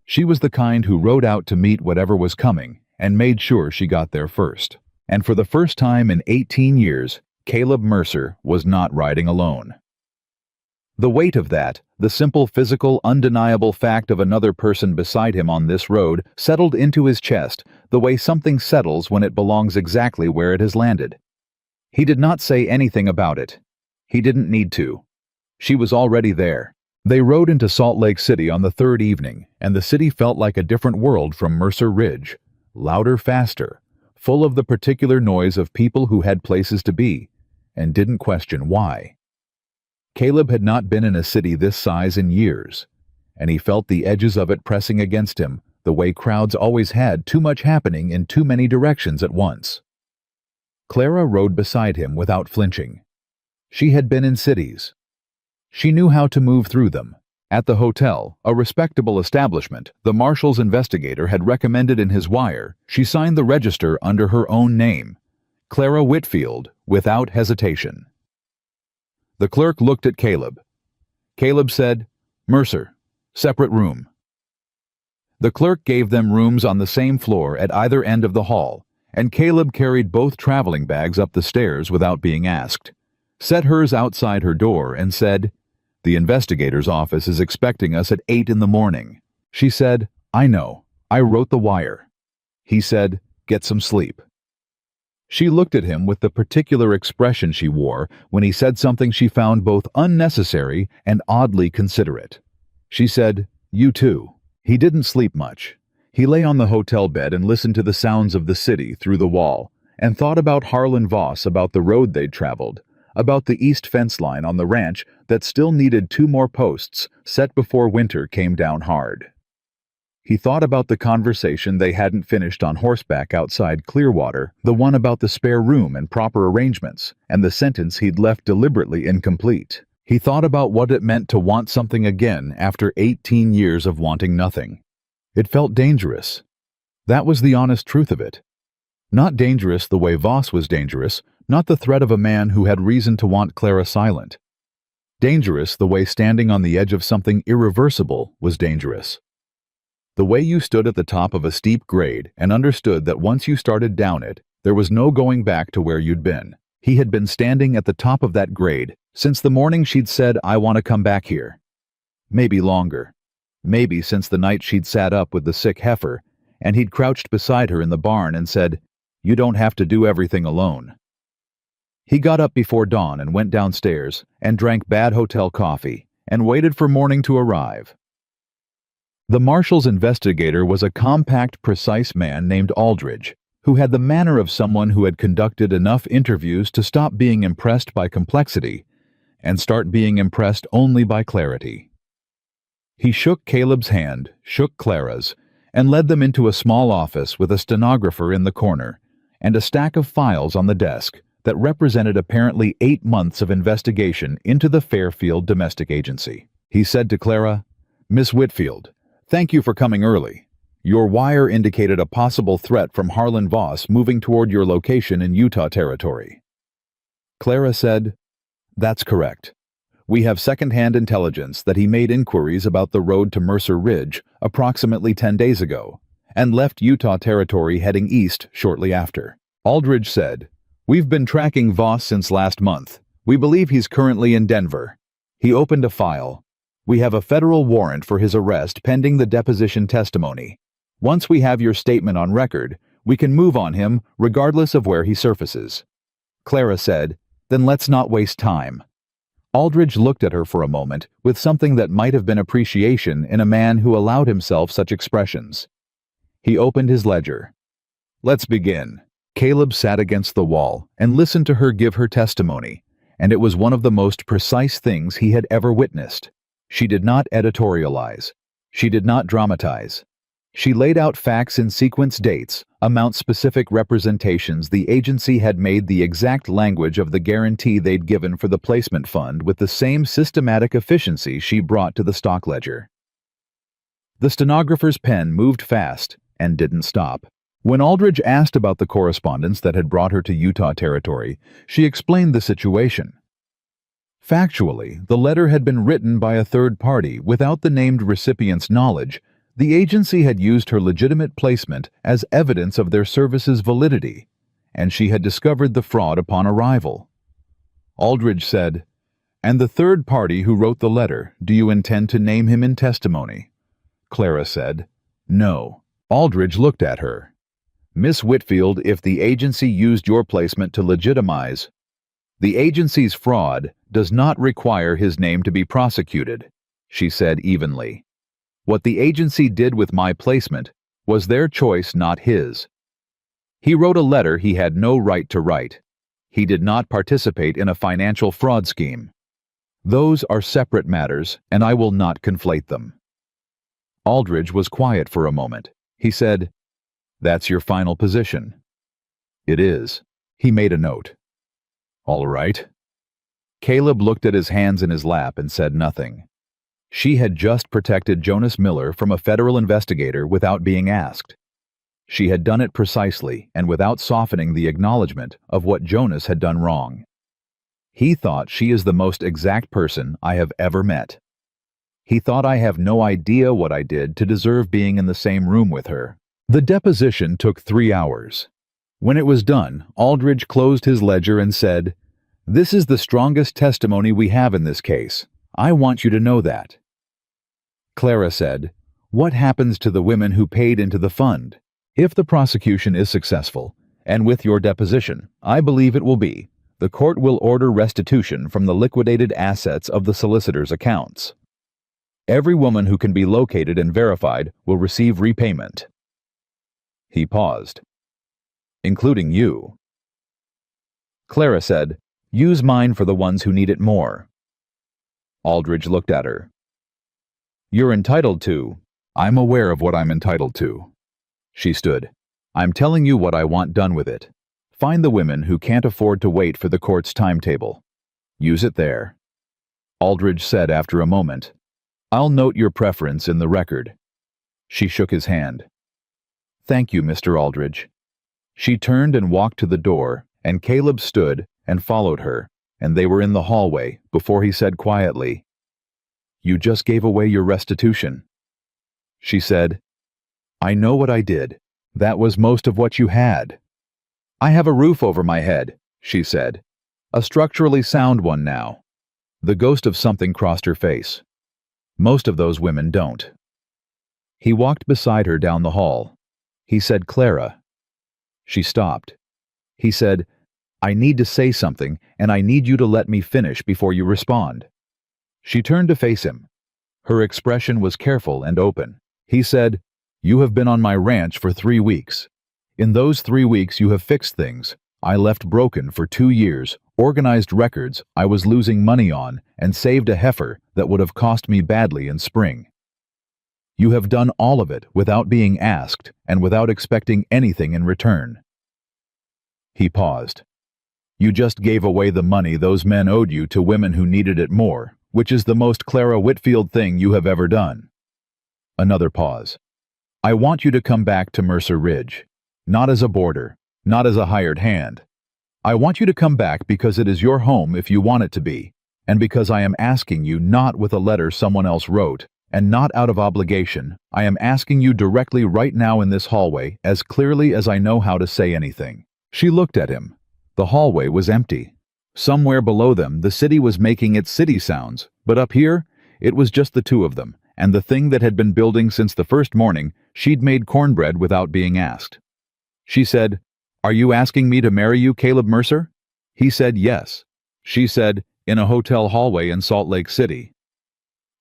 She was the kind who rode out to meet whatever was coming and made sure she got there first. And for the first time in 18 years, Caleb Mercer was not riding alone. The weight of that, the simple physical, undeniable fact of another person beside him on this road, settled into his chest the way something settles when it belongs exactly where it has landed. He did not say anything about it. He didn't need to. She was already there. They rode into Salt Lake City on the third evening, and the city felt like a different world from Mercer Ridge. Louder, faster, full of the particular noise of people who had places to be, and didn't question why. Caleb had not been in a city this size in years, and he felt the edges of it pressing against him, the way crowds always had too much happening in too many directions at once. Clara rode beside him without flinching. She had been in cities. She knew how to move through them. At the hotel, a respectable establishment, the marshal's investigator had recommended in his wire, she signed the register under her own name, Clara Whitfield, without hesitation. The clerk looked at Caleb. Caleb said, "Mercer, separate room." The clerk gave them rooms on the same floor at either end of the hall, and Caleb carried both traveling bags up the stairs without being asked, set hers outside her door, and said, "The investigator's office is expecting us at 8 in the morning." She said, "I know. I wrote the wire." He said, "Get some sleep." She looked at him with the particular expression she wore when he said something she found both unnecessary and oddly considerate. She said, "You too." He didn't sleep much. He lay on the hotel bed and listened to the sounds of the city through the wall, and thought about Harlan Voss, about the road they'd traveled, about the east fence line on the ranch that still needed 2 more posts set before winter came down hard. He thought about the conversation they hadn't finished on horseback outside Clearwater, the one about the spare room and proper arrangements, and the sentence he'd left deliberately incomplete. He thought about what it meant to want something again after 18 years of wanting nothing. It felt dangerous. That was the honest truth of it. Not dangerous the way Voss was dangerous, not the threat of a man who had reason to want Clara silent. Dangerous the way standing on the edge of something irreversible was dangerous. The way you stood at the top of a steep grade and understood that once you started down it, there was no going back to where you'd been. He had been standing at the top of that grade since the morning she'd said, "I want to come back here." Maybe longer. Maybe since the night she'd sat up with the sick heifer, and he'd crouched beside her in the barn and said, "You don't have to do everything alone." He got up before dawn and went downstairs and drank bad hotel coffee and waited for morning to arrive. The marshal's investigator was a compact, precise man named Aldridge, who had the manner of someone who had conducted enough interviews to stop being impressed by complexity and start being impressed only by clarity. He shook Caleb's hand, shook Clara's, and led them into a small office with a stenographer in the corner and a stack of files on the desk that represented apparently 8 months of investigation into the Fairfield Domestic Agency. He said to Clara, "Miss Whitfield, thank you for coming early. Your wire indicated a possible threat from Harlan Voss moving toward your location in Utah Territory." Clara said, "That's correct. We have second-hand intelligence that he made inquiries about the road to Mercer Ridge approximately 10 days ago and left Utah Territory heading east shortly after." Aldridge said, "We've been tracking Voss since last month. We believe he's currently in Denver." He opened a file. "We have a federal warrant for his arrest pending the deposition testimony. Once we have your statement on record, we can move on him regardless of where he surfaces." Clara said, "Then let's not waste time." Aldridge looked at her for a moment with something that might have been appreciation in a man who allowed himself such expressions. He opened his ledger. "Let's begin." Caleb sat against the wall and listened to her give her testimony, and it was one of the most precise things he had ever witnessed. She did not editorialize. She did not dramatize. She laid out facts in sequence, dates, amount-specific representations the agency had made, the exact language of the guarantee they'd given for the placement fund, with the same systematic efficiency she brought to the stock ledger. The stenographer's pen moved fast and didn't stop. When Aldridge asked about the correspondence that had brought her to Utah Territory, she explained the situation. Factually, the letter had been written by a third party without the named recipient's knowledge. The agency had used her legitimate placement as evidence of their service's validity, and she had discovered the fraud upon arrival. Aldridge said, "And the third party who wrote the letter, do you intend to name him in testimony?" Clara said, "No." Aldridge looked at her. "Miss Whitfield, if the agency used your placement to legitimize, the agency's fraud does not require his name to be prosecuted," she said evenly. "What the agency did with my placement was their choice, not his. He wrote a letter he had no right to write. He did not participate in a financial fraud scheme. Those are separate matters, and I will not conflate them." Aldridge was quiet for a moment. He said, "That's your final position?" "It is." He made a note. "All right." Caleb looked at his hands in his lap and said nothing. She had just protected Jonas Miller from a federal investigator without being asked. She had done it precisely and without softening the acknowledgement of what Jonas had done wrong. He thought she is the most exact person I have ever met. He thought I have no idea what I did to deserve being in the same room with her. The deposition took 3 hours. When it was done, Aldridge closed his ledger and said, "This is the strongest testimony we have in this case. I want you to know that." Clara said, "What happens to the women who paid into the fund? If the prosecution is successful, and with your deposition, I believe it will be, the court will order restitution from the liquidated assets of the solicitor's accounts. Every woman who can be located and verified will receive repayment." He paused. "Including you." Clara said, "Use mine for the ones who need it more." Aldridge looked at her. "You're entitled to—" "I'm aware of what I'm entitled to." She stood. "I'm telling you what I want done with it. Find the women who can't afford to wait for the court's timetable. Use it there." Aldridge said after a moment, "I'll note your preference in the record." She shook his hand. "Thank you, Mr. Aldridge." She turned and walked to the door, and Caleb stood and followed her, and they were in the hallway before he said quietly, "You just gave away your restitution." She said, "I know what I did. That was most of what you had." "I have a roof over my head," she said. "A structurally sound one now." The ghost of something crossed her face. "Most of those women don't." He walked beside her down the hall. He said, "Clara." She stopped. He said, "I need to say something, and I need you to let me finish before you respond." She turned to face him. Her expression was careful and open. He said, "You have been on my ranch for 3 weeks. In those 3 weeks you have fixed things. I left broken for 2 years, organized records I was losing money on, and saved a heifer that would have cost me badly in spring. You have done all of it without being asked and without expecting anything in return." He paused. "You just gave away the money those men owed you to women who needed it more, which is the most Clara Whitfield thing you have ever done." Another pause. "I want you to come back to Mercer Ridge. Not as a boarder, not as a hired hand. I want you to come back because it is your home if you want it to be, and because I am asking you not with a letter someone else wrote, and not out of obligation. I am asking you directly right now in this hallway, as clearly as I know how to say anything." She looked at him. The hallway was empty. Somewhere below them, the city was making its city sounds, but up here, it was just the two of them, and the thing that had been building since the first morning. She'd made cornbread without being asked. She said, "Are you asking me to marry you, Caleb Mercer?" He said yes. She said, "In a hotel hallway in Salt Lake City."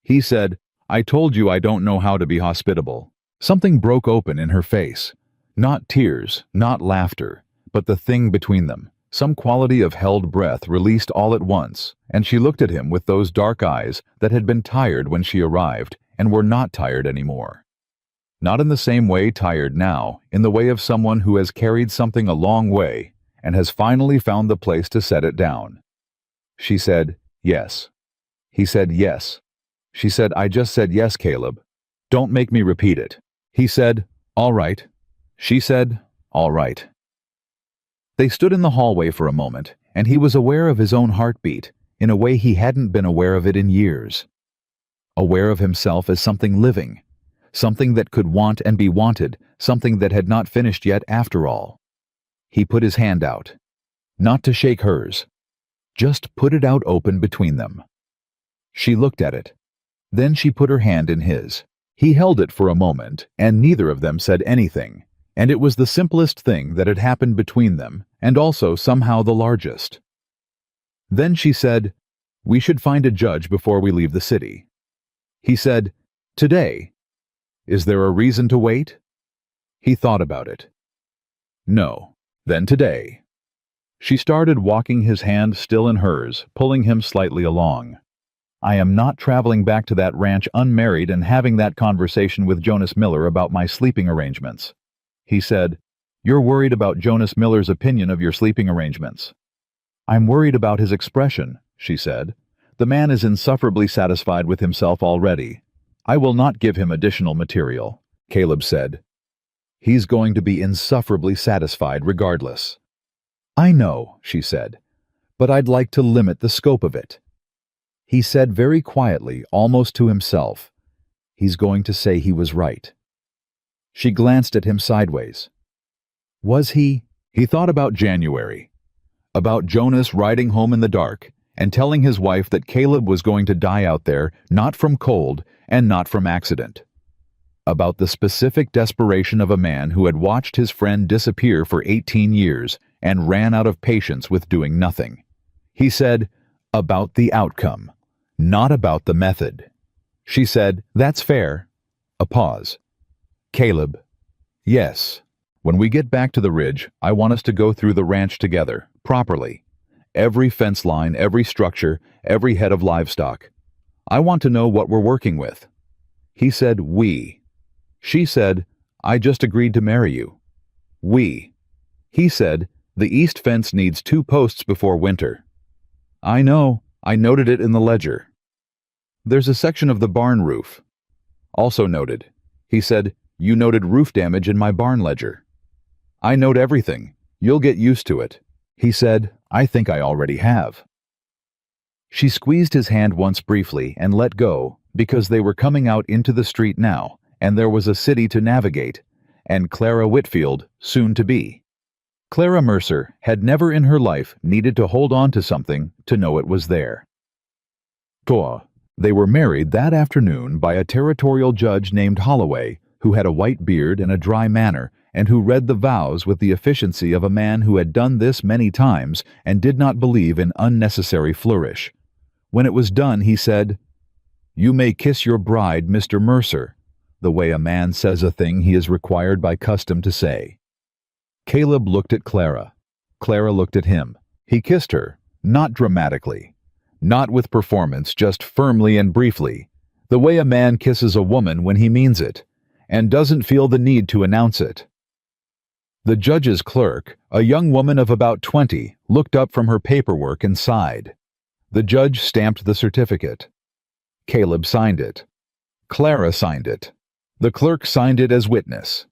He said, "I told you I don't know how to be hospitable." Something broke open in her face. Not tears, not laughter, but the thing between them. Some quality of held breath released all at once, and she looked at him with those dark eyes that had been tired when she arrived and were not tired anymore. Not in the same way tired now, in the way of someone who has carried something a long way and has finally found the place to set it down. She said, "Yes." He said, "Yes." She said, "I just said yes, Caleb. Don't make me repeat it." He said, "All right." She said, "All right." They stood in the hallway for a moment, and he was aware of his own heartbeat, in a way he hadn't been aware of it in years. Aware of himself as something living, something that could want and be wanted, something that had not finished yet after all. He put his hand out. Not to shake hers. Just put it out open between them. She looked at it. Then she put her hand in his. He held it for a moment, and neither of them said anything, and it was the simplest thing that had happened between them, and also somehow the largest. Then she said, "We should find a judge before we leave the city." He said, "Today? Is there a reason to wait?" He thought about it. "No. Then today." She started walking, his hand still in hers, pulling him slightly along. "I am not traveling back to that ranch unmarried and having that conversation with Jonas Miller about my sleeping arrangements." He said, "You're worried about Jonas Miller's opinion of your sleeping arrangements." "I'm worried about his expression," she said. "The man is insufferably satisfied with himself already. I will not give him additional material," Caleb said. "He's going to be insufferably satisfied regardless." "I know," she said, "but I'd like to limit the scope of it." He said very quietly, almost to himself, "He's going to say he was right." She glanced at him sideways. Was he? He thought about January, about Jonas riding home in the dark and telling his wife that Caleb was going to die out there, not from cold and not from accident. About the specific desperation of a man who had watched his friend disappear for 18 years and ran out of patience with doing nothing. He said, about the outcome, not about the method. She said, "That's fair." A pause. "Caleb." "Yes. When we get back to the ridge, I want us to go through the ranch together, properly. Every fence line, every structure, every head of livestock. I want to know what we're working with." He said, "We." She said, "I just agreed to marry you." "We." He said, "The east fence needs 2 posts before winter." "I know. I noted it in the ledger." "There's a section of the barn roof." "Also noted." He said, "You noted roof damage in my barn ledger." "I note everything. You'll get used to it." He said, "I think I already have." She squeezed his hand once briefly and let go, because they were coming out into the street now, and there was a city to navigate, and Clara Whitfield, soon to be. Clara Mercer had never in her life needed to hold on to something to know it was there. They were married that afternoon by a territorial judge named Holloway, who had a white beard and a dry manner, and who read the vows with the efficiency of a man who had done this many times and did not believe in unnecessary flourish. When it was done, he said, "You may kiss your bride, Mr. Mercer," the way a man says a thing he is required by custom to say. Caleb looked at Clara. Clara looked at him. He kissed her, not dramatically, not with performance, just firmly and briefly, the way a man kisses a woman when he means it, and doesn't feel the need to announce it. The judge's clerk, a young woman of about 20, looked up from her paperwork and sighed. The judge stamped the certificate. Caleb signed it. Clara signed it. The clerk signed it as witness.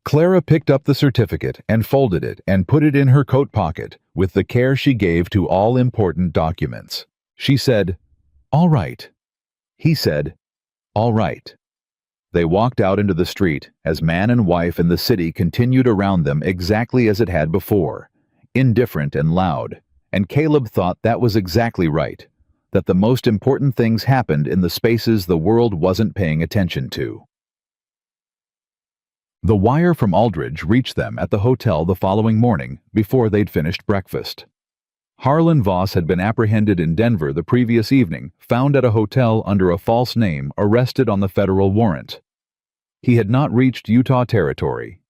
Clara picked up the certificate and folded it and put it in her coat pocket with the care she gave to all important documents. She said, "All right." He said, "All right." They walked out into the street as man and wife and the city continued around them exactly as it had before, indifferent and loud, and Caleb thought that was exactly right, that the most important things happened in the spaces the world wasn't paying attention to. The wire from Aldridge reached them at the hotel the following morning before they'd finished breakfast. Harlan Voss had been apprehended in Denver the previous evening, found at a hotel under a false name, arrested on the federal warrant. He had not reached Utah territory.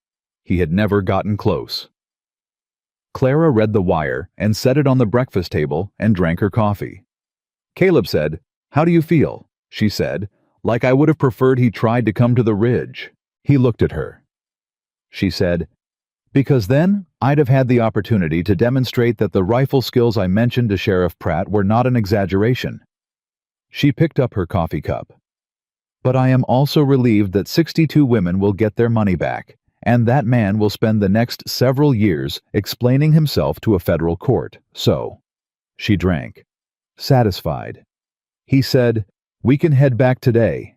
He had never gotten close. Clara read the wire and set it on the breakfast table and drank her coffee. Caleb said, "How do you feel?" She said, "Like I would have preferred he tried to come to the ridge." He looked at her. She said, "Because then I'd have had the opportunity to demonstrate that the rifle skills I mentioned to Sheriff Pratt were not an exaggeration." She picked up her coffee cup. "But I am also relieved that 62 women will get their money back, and that man will spend the next several years explaining himself to a federal court, so." She drank. satisfied. He said, "We can head back today."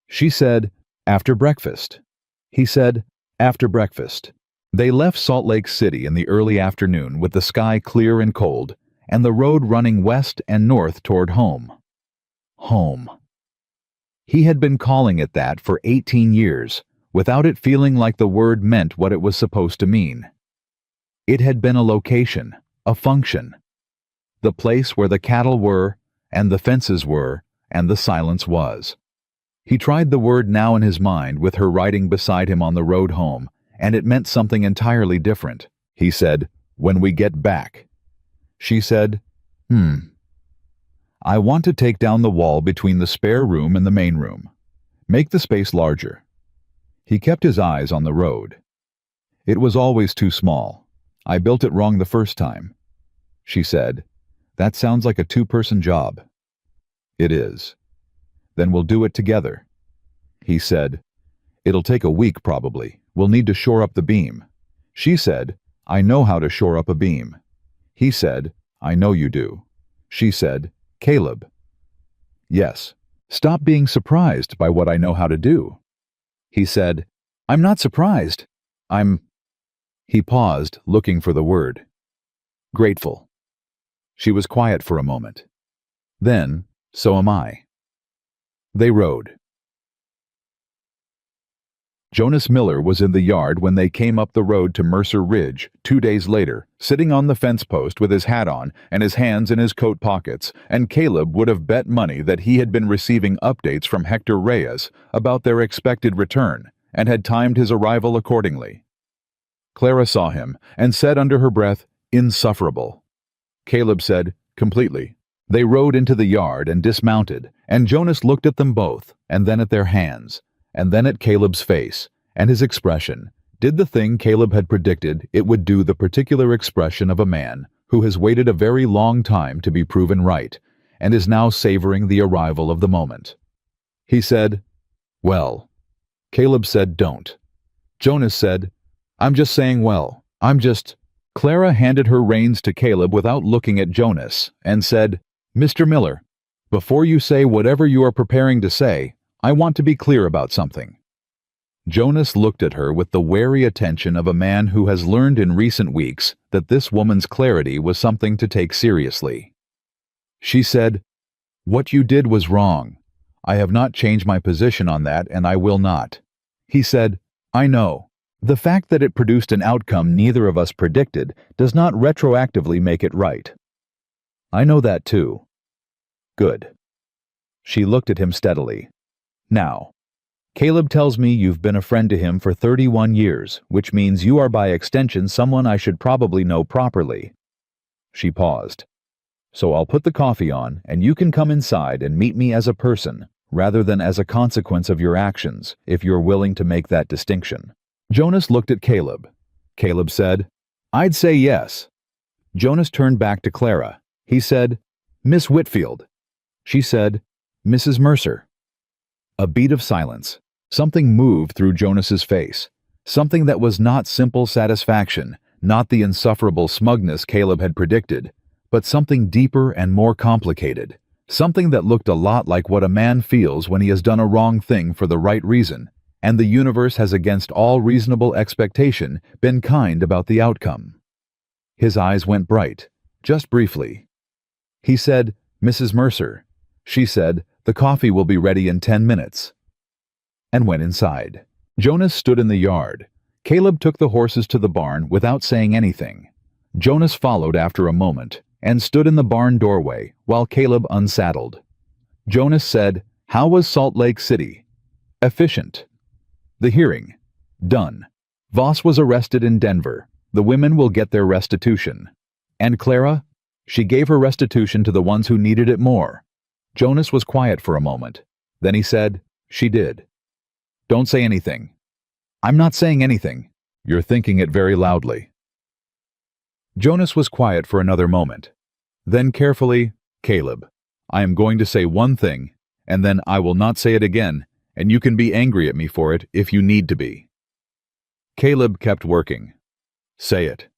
She said, "After breakfast." He said, "After breakfast." They left Salt Lake City in the early afternoon with the sky clear and cold, and the road running west and north toward home. Home. He had been calling it that for 18 years, without it feeling like the word meant what it was supposed to mean. It had been a location, a function. The place where the cattle were, and the fences were, and the silence was. He tried the word now in his mind with her riding beside him on the road home, and it meant something entirely different. He said, "When we get back." She said, "I want to take down the wall between the spare room and the main room. Make the space larger." He kept his eyes on the road. "It was always too small. I built it wrong the first time." She said, "That sounds like a two-person job." "It is." "Then we'll do it together." He said, "It'll take a week probably. We'll need to shore up the beam." She said, "I know how to shore up a beam." He said, "I know you do." She said, "Caleb." "Yes. Stop being surprised by what I know how to do." He said, "I'm not surprised. I'm—" He paused, looking for the word. "Grateful." She was quiet for a moment. Then, "So am I." They rode. Jonas Miller was in the yard when they came up the road to Mercer Ridge 2 days later, sitting on the fence post with his hat on and his hands in his coat pockets, and Caleb would have bet money that he had been receiving updates from Hector Reyes about their expected return and had timed his arrival accordingly. Clara saw him and said under her breath, "Insufferable." Caleb said, "Completely." They rode into the yard and dismounted, and Jonas looked at them both, and then at their hands, and then at Caleb's face, and his expression did the thing Caleb had predicted it would do, the particular expression of a man who has waited a very long time to be proven right, and is now savoring the arrival of the moment. He said, "Well." Caleb said, "Don't." Jonas said, "I'm just saying well. I'm just—" Clara handed her reins to Caleb without looking at Jonas, and said, "Mr. Miller, before you say whatever you are preparing to say, I want to be clear about something." Jonas looked at her with the wary attention of a man who has learned in recent weeks that this woman's clarity was something to take seriously. She said, "What you did was wrong. I have not changed my position on that, and I will not." He said, "I know. The fact that it produced an outcome neither of us predicted does not retroactively make it right." "I know that too." "Good." She looked at him steadily. "Now, Caleb tells me you've been a friend to him for 31 years, which means you are by extension someone I should probably know properly." She paused. "So I'll put the coffee on, and you can come inside and meet me as a person, rather than as a consequence of your actions, if you're willing to make that distinction." Jonas looked at Caleb. Caleb said, "I'd say yes." Jonas turned back to Clara. He said, "Miss Whitfield." She said, "Mrs. Mercer." A beat of silence. Something moved through Jonas's face. Something that was not simple satisfaction, not the insufferable smugness Caleb had predicted, but something deeper and more complicated. Something that looked a lot like what a man feels when he has done a wrong thing for the right reason, and the universe has, against all reasonable expectation, been kind about the outcome. His eyes went bright, just briefly. He said, "Mrs. Mercer." She said, "The coffee will be ready in 10 minutes." And went inside. Jonas stood in the yard. Caleb took the horses to the barn without saying anything. Jonas followed after a moment and stood in the barn doorway while Caleb unsaddled. Jonas said, "How was Salt Lake City?" "Efficient." "The hearing?" "Done. Voss was arrested in Denver. The women will get their restitution." "And Clara?" "She gave her restitution to the ones who needed it more." Jonas was quiet for a moment. Then he said, "She did." "Don't say anything." "I'm not saying anything." "You're thinking it very loudly." Jonas was quiet for another moment. Then carefully, "Caleb, I am going to say one thing, and then I will not say it again, and you can be angry at me for it if you need to be." Caleb kept working. "Say it."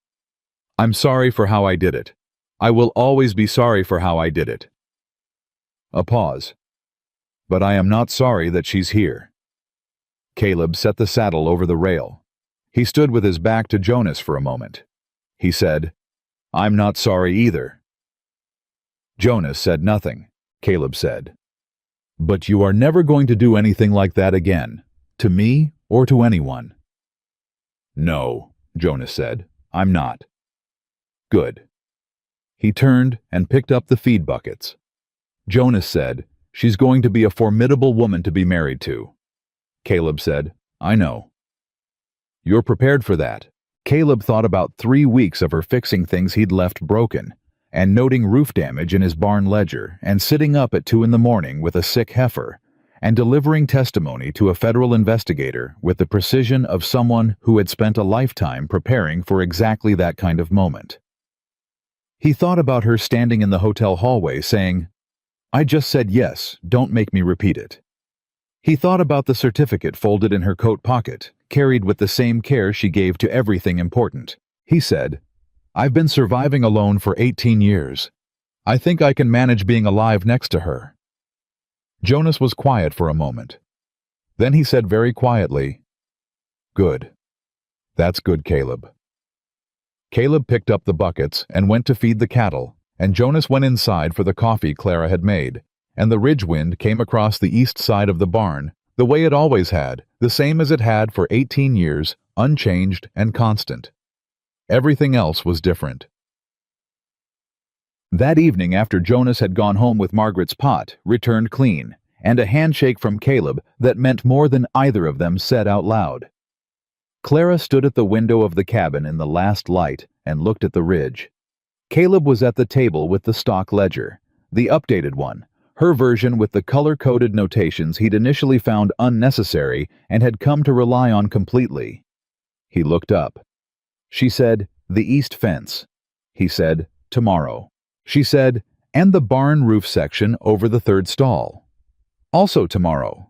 "I'm sorry for how I did it. I will always be sorry for how I did it. A pause. But I am not sorry that she's here. Caleb set the saddle over the rail. He stood with his back to Jonas for a moment. He said, I'm not sorry either. Jonas said nothing. Caleb said, But you are never going to do anything like that again, to me or to anyone. No, Jonas said, I'm not. Good. He turned and picked up the feed buckets. Jonas said, She's going to be a formidable woman to be married to. Caleb said, I know. You're prepared for that. Caleb thought about 3 weeks of her fixing things he'd left broken, and noting roof damage in his barn ledger, and sitting up at 2 a.m. with a sick heifer, and delivering testimony to a federal investigator with the precision of someone who had spent a lifetime preparing for exactly that kind of moment. He thought about her standing in the hotel hallway saying, I just said yes, don't make me repeat it. He thought about the certificate folded in her coat pocket, carried with the same care she gave to everything important. He said, I've been surviving alone for 18 years. I think I can manage being alive next to her. Jonas was quiet for a moment. Then he said very quietly, Good. That's good, Caleb. Caleb picked up the buckets and went to feed the cattle, and Jonas went inside for the coffee Clara had made, and the ridge wind came across the east side of the barn, the way it always had, the same as it had for 18 years, unchanged and constant. Everything else was different. That evening, after Jonas had gone home with Margaret's pot, returned clean, and a handshake from Caleb that meant more than either of them said out loud. Clara stood at the window of the cabin in the last light and looked at the ridge. Caleb was at the table with the stock ledger, the updated one, her version with the color-coded notations he'd initially found unnecessary and had come to rely on completely. He looked up. She said, the east fence. He said, tomorrow. She said, and the barn roof section over the third stall. Also tomorrow.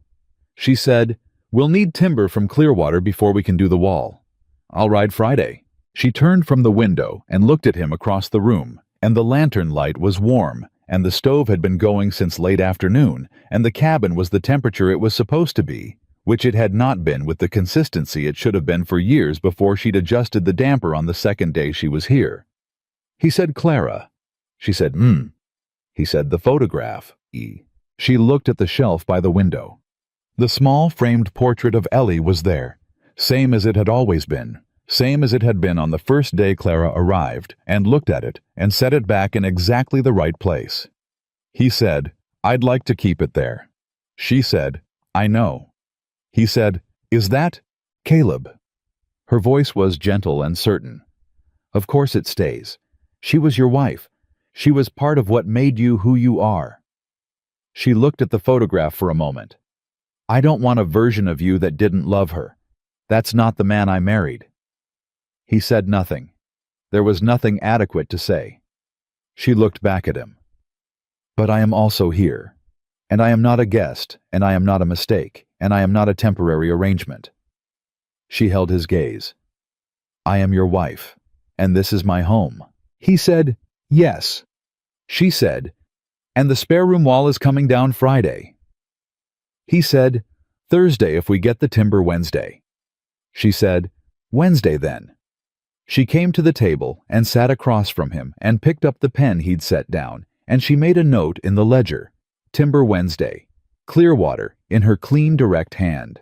She said, we'll need timber from Clearwater before we can do the wall. I'll ride Friday. She turned from the window and looked at him across the room, and the lantern light was warm, and the stove had been going since late afternoon, and the cabin was the temperature it was supposed to be, which it had not been with the consistency it should have been for years before she'd adjusted the damper on the second day she was here. He said, Clara. She said, He said, the photograph, E. She looked at the shelf by the window. The small framed portrait of Ellie was there, same as it had always been, same as it had been on the first day Clara arrived, and looked at it and set it back in exactly the right place. He said, I'd like to keep it there. She said, I know. He said, is that Caleb? Her voice was gentle and certain. Of course it stays. She was your wife. She was part of what made you who you are. She looked at the photograph for a moment. I don't want a version of you that didn't love her. That's not the man I married. He said nothing. There was nothing adequate to say. She looked back at him. But I am also here, and I am not a guest, and I am not a mistake, and I am not a temporary arrangement. She held his gaze. I am your wife, and this is my home. He said, yes. She said, and the spare room wall is coming down Friday. He said, Thursday if we get the timber Wednesday. She said, Wednesday then. She came to the table and sat across from him and picked up the pen he'd set down, and she made a note in the ledger, Timber Wednesday, Clearwater, in her clean, direct hand.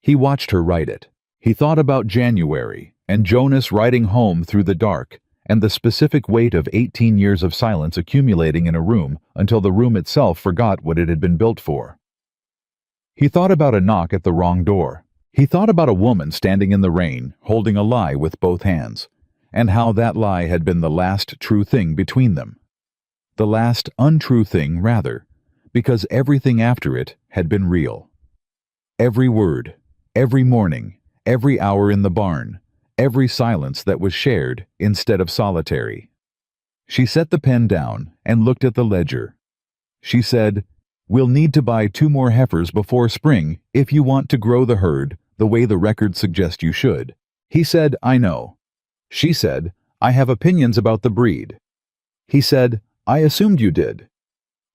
He watched her write it. He thought about January and Jonas riding home through the dark and the specific weight of 18 years of silence accumulating in a room until the room itself forgot what it had been built for. He thought about a knock at the wrong door. He thought about a woman standing in the rain, holding a lie with both hands, and how that lie had been the last true thing between them. The last untrue thing, rather, because everything after it had been real. Every word, every morning, every hour in the barn, every silence that was shared instead of solitary. She set the pen down and looked at the ledger. She said, we'll need to buy 2 more heifers before spring if you want to grow the herd the way the records suggest you should. He said, I know. She said, I have opinions about the breed. He said, "I assumed you did."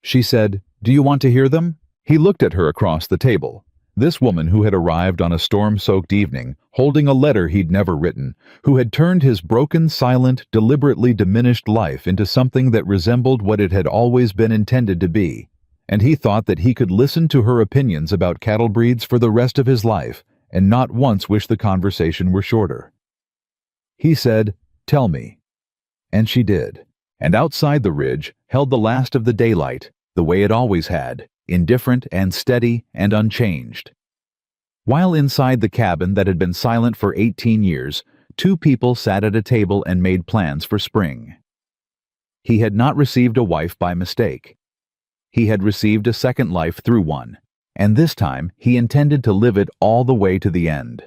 She said, "Do you want to hear them?" He looked at her across the table. This woman who had arrived on a storm-soaked evening, holding a letter he'd never written, who had turned his broken, silent, deliberately diminished life into something that resembled what it had always been intended to be. And he thought that he could listen to her opinions about cattle breeds for the rest of his life, and not once wish the conversation were shorter. He said, "Tell me." And she did. And outside the ridge held the last of the daylight, the way it always had, indifferent and steady and unchanged. While inside the cabin that had been silent for 18 years, two people sat at a table and made plans for spring. He had not received a wife by mistake. He had received a second life through one, and this time he intended to live it all the way to the end.